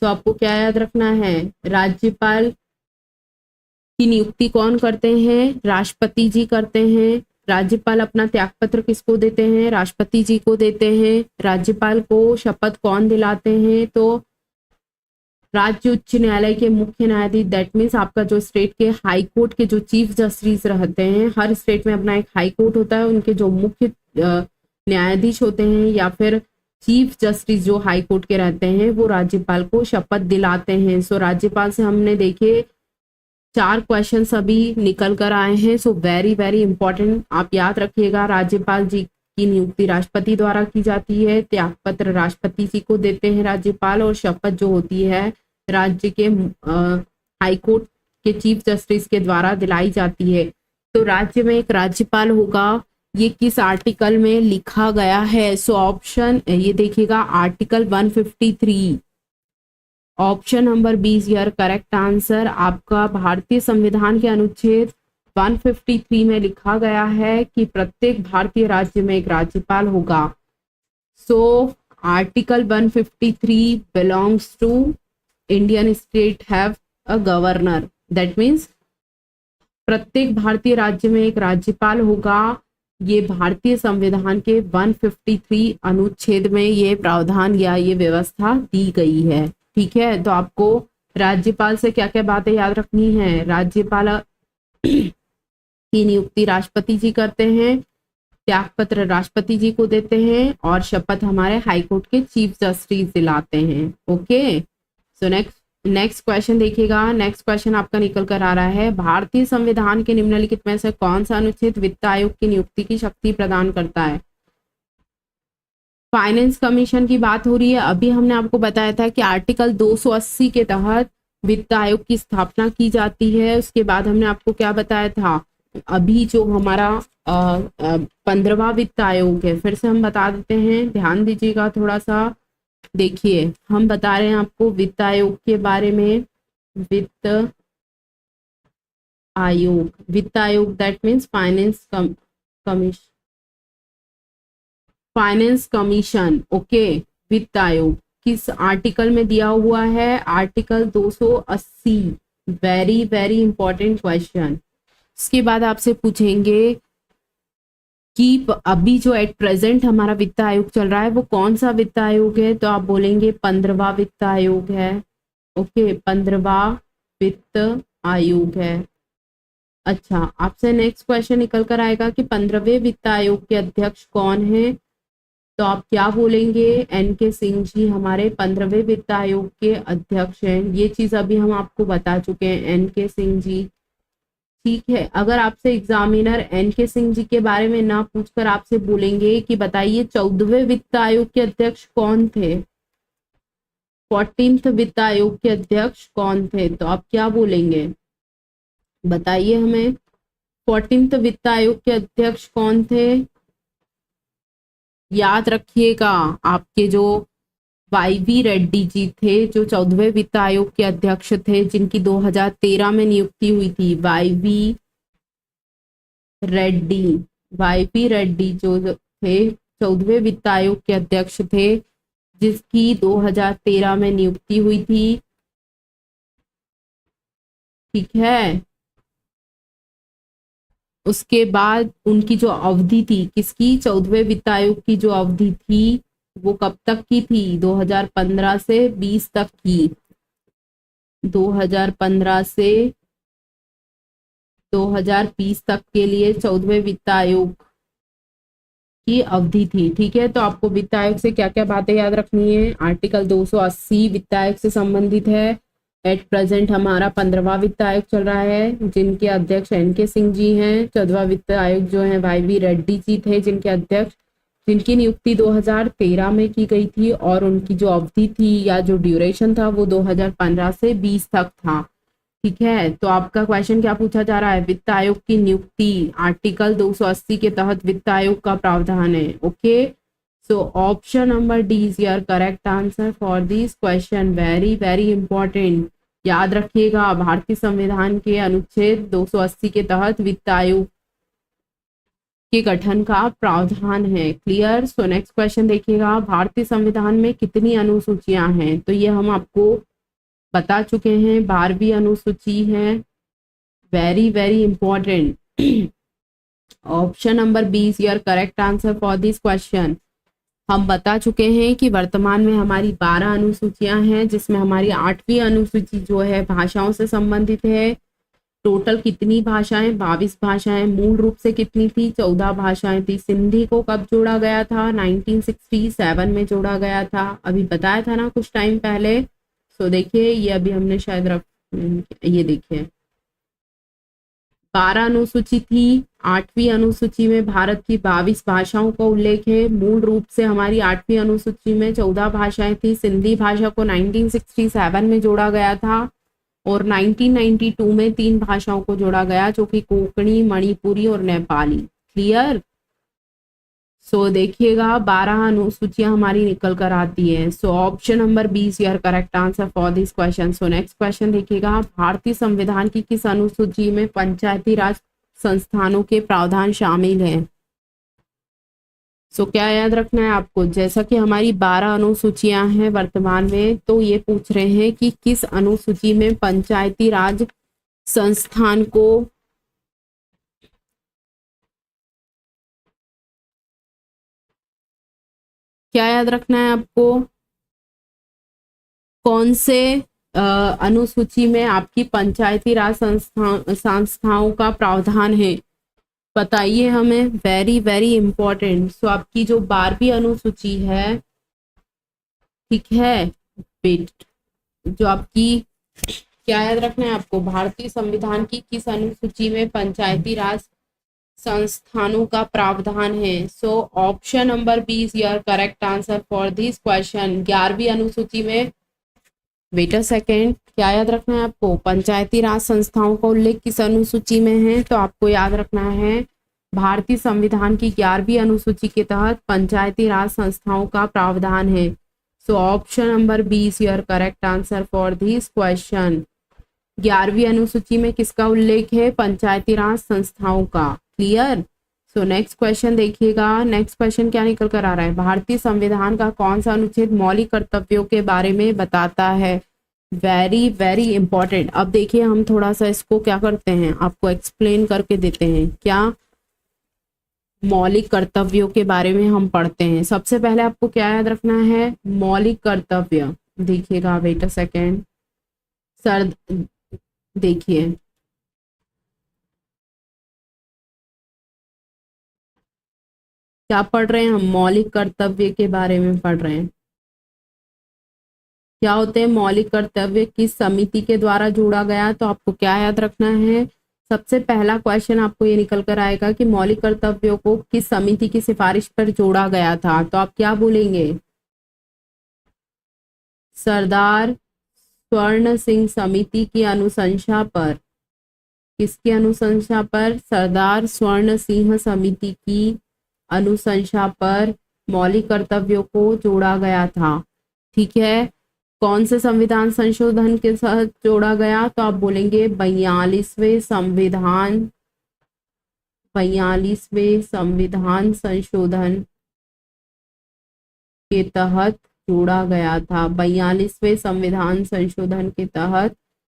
तो आपको क्या याद रखना है? राज्यपाल की नियुक्ति कौन करते हैं? राष्ट्रपति जी करते हैं। राज्यपाल अपना त्यागपत्र किसको देते हैं? राष्ट्रपति जी को देते हैं। राज्यपाल को शपथ कौन दिलाते हैं? तो राज्य उच्च न्यायालय के मुख्य न्यायाधीश, दैट मीन्स आपका जो स्टेट के हाई कोर्ट के जो चीफ जस्टिस रहते हैं, हर स्टेट में अपना एक हाई कोर्ट होता है, उनके जो मुख्य न्यायाधीश होते हैं या फिर चीफ जस्टिस जो हाई कोर्ट के रहते हैं, वो राज्यपाल को शपथ दिलाते हैं। सो राज्यपाल से हमने देखे 4 क्वेश्चन अभी निकल कर आए हैं। सो वेरी वेरी इंपॉर्टेंट, आप याद रखिएगा। राज्यपाल जी की नियुक्ति राष्ट्रपति द्वारा की जाती है, त्यागपत्र राष्ट्रपति जी को देते हैं राज्यपाल, और शपथ जो होती है राज्य के हाई कोर्ट के चीफ जस्टिस के द्वारा दिलाई जाती है। तो राज्य में एक राज्यपाल होगा, ये किस आर्टिकल में लिखा गया है? सो ऑप्शन ये देखिएगा, article 153। Option number B is your correct answer. आपका भारतीय संविधान के अनुच्छेद 153 में लिखा गया है कि प्रत्येक भारतीय राज्य में एक राज्यपाल होगा। So article 153 belongs to Indian state have a governor, that means प्रत्येक भारतीय राज्य में एक राज्यपाल होगा। ये भारतीय संविधान के 153 अनुच्छेद में ये प्रावधान या ये व्यवस्था दी गई है। ठीक है, तो आपको राज्यपाल से क्या क्या बातें याद रखनी है? राज्यपाल की नियुक्ति राष्ट्रपति जी करते हैं, त्यागपत्र राष्ट्रपति जी को देते हैं, और शपथ हमारे हाईकोर्ट के चीफ जस्टिस दिलाते हैं। ओके, सो नेक्स्ट क्वेश्चन देखिएगा। नेक्स्ट क्वेश्चन आपका निकल कर आ रहा है, भारतीय संविधान के निम्नलिखित में से कौन सा अनुच्छेद वित्त आयोग की नियुक्ति की शक्ति प्रदान करता है? फाइनेंस कमीशन की बात हो रही है। अभी हमने आपको बताया था कि आर्टिकल 280 के तहत वित्त आयोग की स्थापना की जाती है। उसके बाद हमने आपको क्या बताया था, अभी जो हमारा 15वां वित्त आयोग है, फिर से हम बता देते हैं, ध्यान दीजिएगा थोड़ा सा। देखिए, हम बता रहे हैं आपको वित्त आयोग के बारे में। वित्त आयोग that means finance commission. Okay, वित्त आयोग किस आर्टिकल में दिया हुआ है? Article 280। Very very important question. इसके बाद आपसे पूछेंगे कि अभी जो एट प्रेजेंट हमारा वित्त आयोग चल रहा है वो कौन सा वित्त आयोग है? तो आप बोलेंगे 15वां वित्त आयोग है। ओके, 15वां वित्त आयोग है। अच्छा, आपसे नेक्स्ट क्वेश्चन निकल कर आएगा कि 15वें वित्त आयोग के अध्यक्ष कौन है? तो आप क्या बोलेंगे? एन.के. सिंह जी हमारे 15वें वित्त आयोग के अध्यक्ष हैं। ये चीज अभी हम आपको बता चुके हैं, एन.के. सिंह जी। ठीक है, अगर आपसे एग्जामिनर एन.के. सिंह जी के बारे में ना पूछकर आपसे बोलेंगे कि बताइए 14वें वित्त आयोग के अध्यक्ष कौन थे, 14th वित्त आयोग के अध्यक्ष कौन थे, तो आप क्या बोलेंगे? बताइए हमें, 14th वित्त आयोग के अध्यक्ष कौन थे? याद रखिएगा, आपके जो वाई.वी. रेड्डी जी थे जो 14वें वित्त आयोग के अध्यक्ष थे, जिनकी 2013 में नियुक्ति हुई थी। वाई.वी. रेड्डी, वाई.वी. रेड्डी जो थे 14वें वित्त आयोग के अध्यक्ष थे, जिसकी 2013 में नियुक्ति हुई थी। ठीक है, उसके बाद उनकी जो अवधि थी, किसकी? 14वें वित्त आयोग की जो अवधि थी वो कब तक की थी? 2015 से 20 तक की। 2015 से 2020 तक के लिए 14वें वित्त आयोग की अवधि थी। ठीक है, तो आपको वित्त आयोग से क्या क्या बातें याद रखनी है? आर्टिकल 280 वित्त आयोग से संबंधित है। एट प्रेजेंट हमारा 15वां वित्त आयोग चल रहा है, जिनके अध्यक्ष एन.के. सिंह जी हैं। 14वां वित्त आयोग जो है वाई.वी. रेड्डी जी थे जिनके अध्यक्ष, जिनकी नियुक्ति 2013 में की गई थी, और उनकी जो अवधि थी या जो ड्यूरेशन था वो 2015 से 20 तक था। ठीक है, तो आपका क्वेश्चन क्या पूछा जा रहा है? वित्त आयोग की नियुक्ति आर्टिकल 280 के तहत वित्त आयोग का प्रावधान है। Okay, so option number D is your correct answer for this question. Very very important, याद रखिएगा, भारतीय संविधान के अनुच्छेद 280 के तहत वित्त आयोग के गठन का प्रावधान है। क्लियर? सो नेक्स्ट क्वेश्चन देखिएगा, भारतीय संविधान में कितनी अनुसूचियां हैं? तो ये हम आपको बता चुके हैं, 12वीं अनुसूची है। Very very important, option number B is your correct answer for this question. हम बता चुके हैं कि वर्तमान में हमारी 12 अनुसूचियां हैं, जिसमें हमारी 8वीं अनुसूची जो है भाषाओं से संबंधित है। टोटल कितनी भाषाएं? 22 भाषाएं। मूल रूप से कितनी थी? 14 भाषाएं थी। सिंधी को कब जोड़ा गया था? 1967 में जोड़ा गया था। अभी बताया था ना कुछ टाइम पहले। सो देखिए, ये अभी हमने शायद ये देखिए 12 अनुसूची थी। 8वीं अनुसूची में भारत की 22 भाषाओं का उल्लेख है। मूल रूप से हमारी 8वीं अनुसूची में 14 भाषाएं थी। सिंधी भाषा को 1967 में जोड़ा गया था, और 1992 में 3 भाषाओं को जोड़ा गया, जो कि कोंकणी, मणिपुरी और नेपाली। क्लियर? सो देखिएगा, 12 अनुसूचियां हमारी निकल कर आती है। So option number B is your correct answer for this question. So next question देखिएगा, भारतीय संविधान की किस अनुसूची में पंचायती राज संस्थानों के प्रावधान शामिल हैं? सो क्या याद रखना है आपको? जैसा कि हमारी 12 अनुसूचियां हैं वर्तमान में, तो ये पूछ रहे हैं कि किस अनुसूची में पंचायती राज संस्थान को क्या याद रखना है आपको? कौन से अनुसूची में आपकी पंचायती राज संस्थाओं का प्रावधान है? बताइए हमें। Very very important. सो आपकी जो 12वीं अनुसूची है, ठीक है बेट, जो आपकी क्या याद रखना है आपको? भारतीय संविधान की किस अनुसूची में पंचायती राज संस्थानों का प्रावधान है? So option number B is your correct answer for this question. 11वीं अनुसूची में, वेट अ सेकेंड, क्या याद रखना है आपको? पंचायती राज संस्थाओं का उल्लेख किस अनुसूची में है? तो आपको याद रखना है भारतीय संविधान की 11वीं अनुसूची के तहत पंचायती राज संस्थाओं का प्रावधान है। So option number B is your correct answer for this question. 11वीं अनुसूची में किसका उल्लेख है? पंचायती राज संस्थाओं का। क्लियर? सो नेक्स्ट क्वेश्चन देखिएगा, नेक्स्ट क्वेश्चन क्या निकल कर आ रहा है, भारतीय संविधान का कौन सा अनुच्छेद मौलिक कर्तव्यों के बारे में बताता है। Very very important. अब देखिए हम थोड़ा सा इसको क्या करते हैं, आपको एक्सप्लेन करके देते हैं। क्या मौलिक कर्तव्यों के बारे में हम पढ़ते हैं। सबसे पहले आपको क्या याद रखना है, मौलिक कर्तव्य। देखिएगा, वेट अ सेकेंड सर, देखिए क्या पढ़ रहे हैं हम, मौलिक कर्तव्य के बारे में पढ़ रहे हैं। क्या होते हैं मौलिक कर्तव्य, किस समिति के द्वारा जोड़ा गया, तो आपको क्या याद रखना है। सबसे पहला क्वेश्चन आपको ये निकल कर आएगा कि मौलिक कर्तव्यों को किस समिति की सिफारिश पर जोड़ा गया था, तो आप क्या बोलेंगे, सरदार स्वर्ण सिंह समिति की अनुशंसा पर। किसकी अनुशंसा पर, सरदार स्वर्ण सिंह समिति की अनुशंसा पर मौलिक कर्तव्यों को जोड़ा गया था। ठीक है, कौन से संविधान संशोधन के साथ जोड़ा गया, तो आप बोलेंगे 42वें संविधान, 42वें संविधान संशोधन के तहत जोड़ा गया था। 42वें संविधान संशोधन के तहत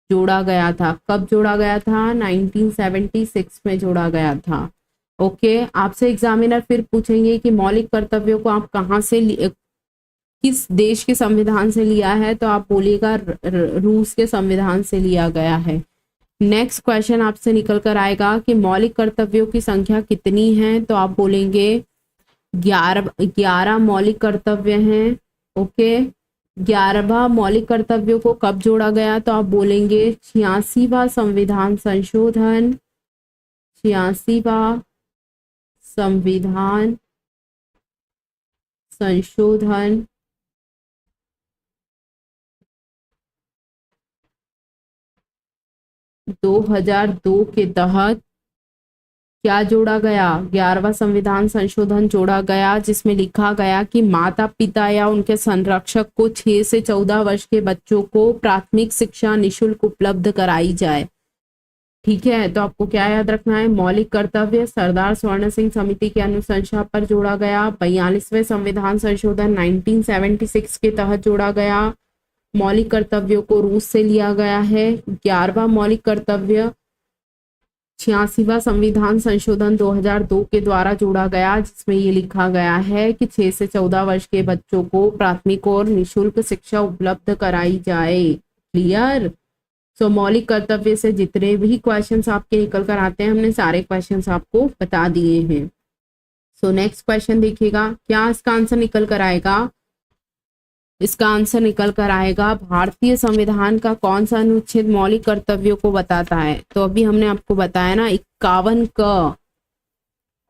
जोड़ा गया था। कब जोड़ा गया था, 1976 में जोड़ा गया था। ओके, आपसे एग्जामिनर फिर पूछेंगे कि मौलिक कर्तव्यों को आप कहाँ से, किस देश के संविधान से लिया है, तो आप बोलिएगा रूस के संविधान से लिया गया है। नेक्स्ट क्वेश्चन आपसे निकल कर आएगा कि मौलिक कर्तव्यों की संख्या कितनी है, तो आप बोलेंगे 11 मौलिक कर्तव्य हैं। ओके, 11वां मौलिक कर्तव्यों को कब जोड़ा गया, तो आप बोलेंगे 86वां संविधान संशोधन, 86वां संविधान संशोधन 2002 के तहत क्या जोड़ा गया, 11वां संविधान संशोधन जोड़ा गया, जिसमें लिखा गया कि माता पिता या उनके संरक्षक को 6 से 14 वर्ष के बच्चों को प्राथमिक शिक्षा निशुल्क उपलब्ध कराई जाए। ठीक है, तो आपको क्या याद रखना है, मौलिक कर्तव्य सरदार स्वर्ण सिंह समिति की अनुशंसा पर जोड़ा गया, 42वें संविधान संशोधन 1976 के तहत जोड़ा गया, मौलिक कर्तव्यों को रूस से लिया गया है, 11वां मौलिक कर्तव्य 86वां संविधान संशोधन 2002 के द्वारा जोड़ा गया, जिसमें ये लिखा गया है कि 6 से 14 वर्ष के बच्चों को प्राथमिक और निशुल्क शिक्षा उपलब्ध कराई जाए। क्लियर। सो मौलिक कर्तव्य से जितने भी क्वेश्चंस आपके निकल कर आते हैं, हमने सारे क्वेश्चंस आपको बता दिए हैं। सो नेक्स्ट क्वेश्चन देखिएगा, क्या इसका आंसर निकल कर आएगा, इसका आंसर निकल कर आएगा भारतीय संविधान का कौन सा अनुच्छेद मौलिक कर्तव्यों को बताता है। तो अभी हमने आपको बताया ना 51 का,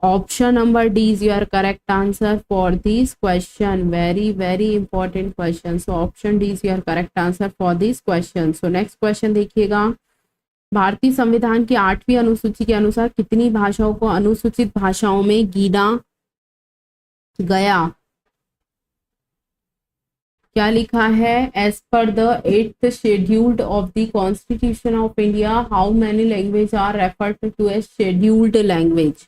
option number D is your correct answer for this question. Very very important question. So option D is your correct answer for this question. So next question देखिएगा, भारतीय संविधान की 8वीं अनुसूची के अनुसार कितनी भाषाओं को अनुसूचित भाषाओं में गिना गया। क्या लिखा है, as per the 8th scheduled of the constitution of India how many language are referred to a scheduled language.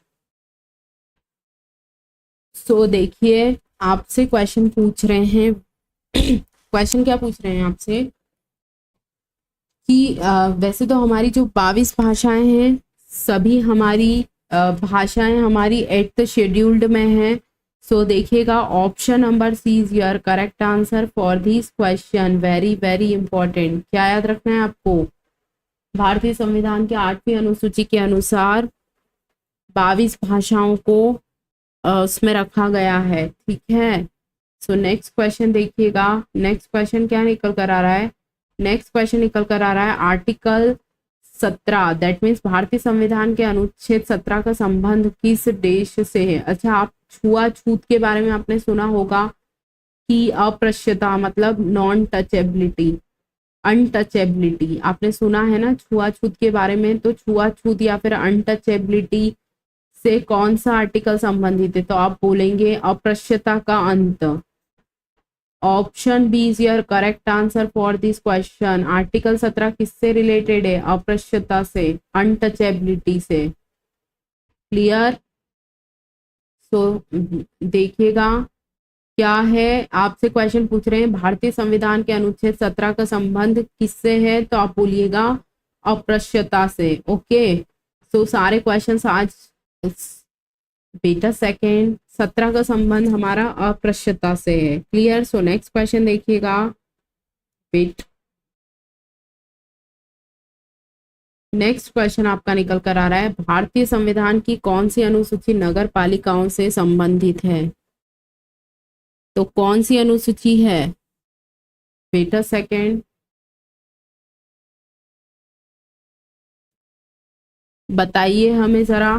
So देखिए आपसे क्वेश्चन पूछ रहे हैं क्वेश्चन क्या पूछ रहे हैं आपसे कि वैसे तो हमारी जो 22 भाषाएं हैं, सभी हमारी भाषाएं हमारी 8th शेड्यूल्ड में हैं। सो देखिएगा option number C is your correct answer for this question. Very very important. क्या याद रखना है आपको, भारतीय संविधान के 8वीं अनुसूची के अनुसार 22 भाषाओं को उसमें रखा गया है। ठीक है, सो नेक्स्ट क्वेश्चन देखिएगा, नेक्स्ट क्वेश्चन क्या निकल कर आ रहा है, नेक्स्ट क्वेश्चन निकल कर आ रहा है आर्टिकल 17, दैट मीन्स भारतीय संविधान के अनुच्छेद 17 का संबंध किस देश से है। अच्छा, आप छुआछूत के बारे में आपने सुना होगा कि अस्पृश्यता मतलब नॉन टचेबिलिटी, अनटचेबिलिटी आपने सुना है ना छुआछूत के बारे में। तो छुआछूत या फिर अनटचेबिलिटी से कौन सा आर्टिकल संबंधित है, तो आप बोलेंगे अस्पृश्यता का अंत। Option B is your correct answer for this question. Article 17 किससे रिलेटेड है, अस्पृश्यता से, अनटचेबिलिटी से। क्लियर। सो देखिएगा क्या है, आपसे क्वेश्चन पूछ रहे हैं भारतीय संविधान के अनुच्छेद 17 का संबंध किससे है, तो आप बोलिएगा अस्पृश्यता से। ओके, सो सारे क्वेश्चंस आज बेटा सेकेंड 17 का संबंध हमारा अस्पृश्यता से है। क्लियर। सो नेक्स्ट क्वेश्चन देखिएगा। वेट, नेक्स्ट क्वेश्चन आपका निकल कर आ रहा है, भारतीय संविधान की कौन सी अनुसूची नगर पालिकाओं से संबंधित है, तो कौन सी अनुसूची है बेटा सेकेंड, बताइए हमें जरा।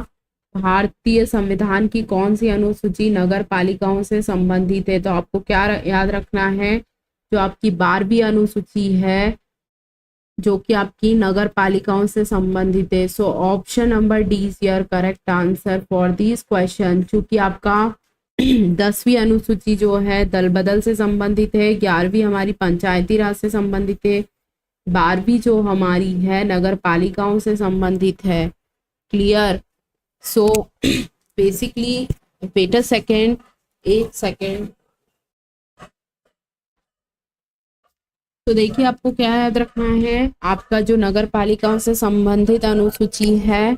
भारतीय संविधान की कौन सी अनुसूची नगर पालिकाओं से संबंधित है, तो आपको क्या याद रखना है, जो आपकी 12वीं अनुसूची है जो कि आपकी नगर पालिकाओं से संबंधित है। So option number D is your correct answer for this question. चूंकि आपका 10वीं अनुसूची जो है दल बदल से संबंधित है, 11वीं हमारी पंचायती राज से संबंधित है, 12वीं जो हमारी है नगर पालिकाओं से संबंधित है। क्लियर। सो बेसिकली बेटा सेकेंड, एक सेकेंड, तो देखिए आपको क्या याद रखना है, आपका जो नगर पालिकाओं से संबंधित अनुसूची है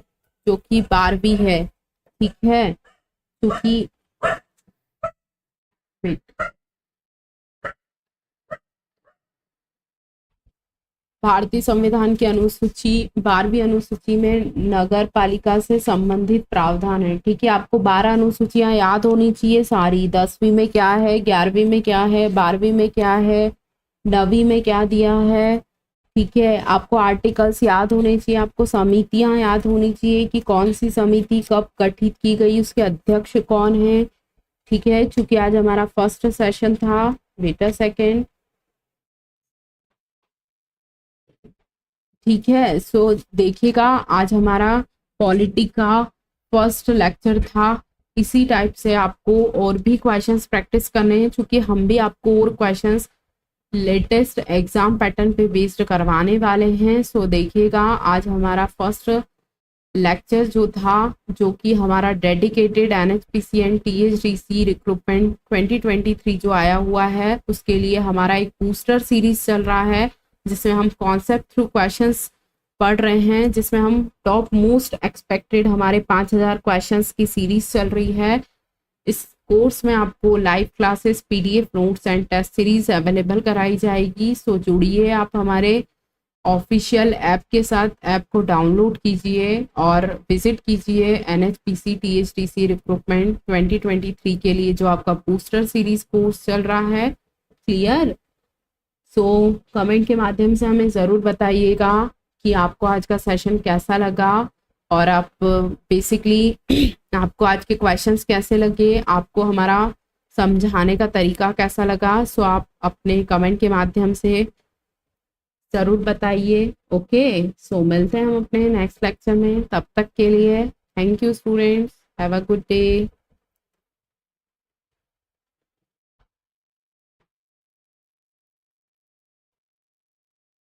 जो कि 12वीं है, ठीक है, क्योंकि भारतीय संविधान की अनुसूची 12वीं अनुसूची में नगर पालिका से संबंधित प्रावधान है। ठीक है, आपको 12 अनुसूचियां याद होनी चाहिए सारी। 10वीं में क्या है, 11वीं में क्या है, 12वीं में क्या है, 9वीं में क्या दिया है। ठीक है, आपको आर्टिकल्स याद होने चाहिए, आपको समितियां याद होनी चाहिए कि कौन सी समिति कब गठित की गई, उसके अध्यक्ष कौन है। ठीक है, चूंकि आज हमारा फर्स्ट सेशन था बेटा सेकेंड। ठीक है, सो देखिएगा आज हमारा पॉलिटी का फर्स्ट लेक्चर था। इसी टाइप से आपको और भी क्वेश्चंस प्रैक्टिस करने हैं, क्योंकि हम भी आपको और क्वेश्चंस लेटेस्ट एग्जाम पैटर्न पे बेस्ड करवाने वाले हैं। सो देखिएगा आज हमारा फर्स्ट लेक्चर जो था, जो कि हमारा dedicated NHPC and THDC recruitment 2023 जो आया हुआ है, उसके लिए हमारा एक बूस्टर सीरीज चल रहा है जिसमें हम कॉन्सेप्ट थ्रू क्वेश्चंस पढ़ रहे हैं, जिसमें हम टॉप मोस्ट एक्सपेक्टेड हमारे 5000 क्वेश्चंस की सीरीज चल रही है। इस कोर्स में आपको live classes, PDF notes and test series available कराई जाएगी। सो जुड़िए आप हमारे ऑफिशियल ऐप के साथ, ऐप को डाउनलोड कीजिए और विजिट कीजिए NHPC THDC रिक्रूटमेंट 2023 के लिए जो आपका बूस्टर सीरीज कोर्स चल रहा है। क्लियर। सो कमेंट के माध्यम से हमें ज़रूर बताइएगा कि आपको आज का सेशन कैसा लगा, और आप बेसिकली आपको आज के क्वेश्चंस कैसे लगे, आपको हमारा समझाने का तरीका कैसा लगा। सो आप अपने कमेंट के माध्यम से ज़रूर बताइए। ओके, सो मिलते हैं हम अपने नेक्स्ट लेक्चर में। तब तक के लिए thank you students, have a good day.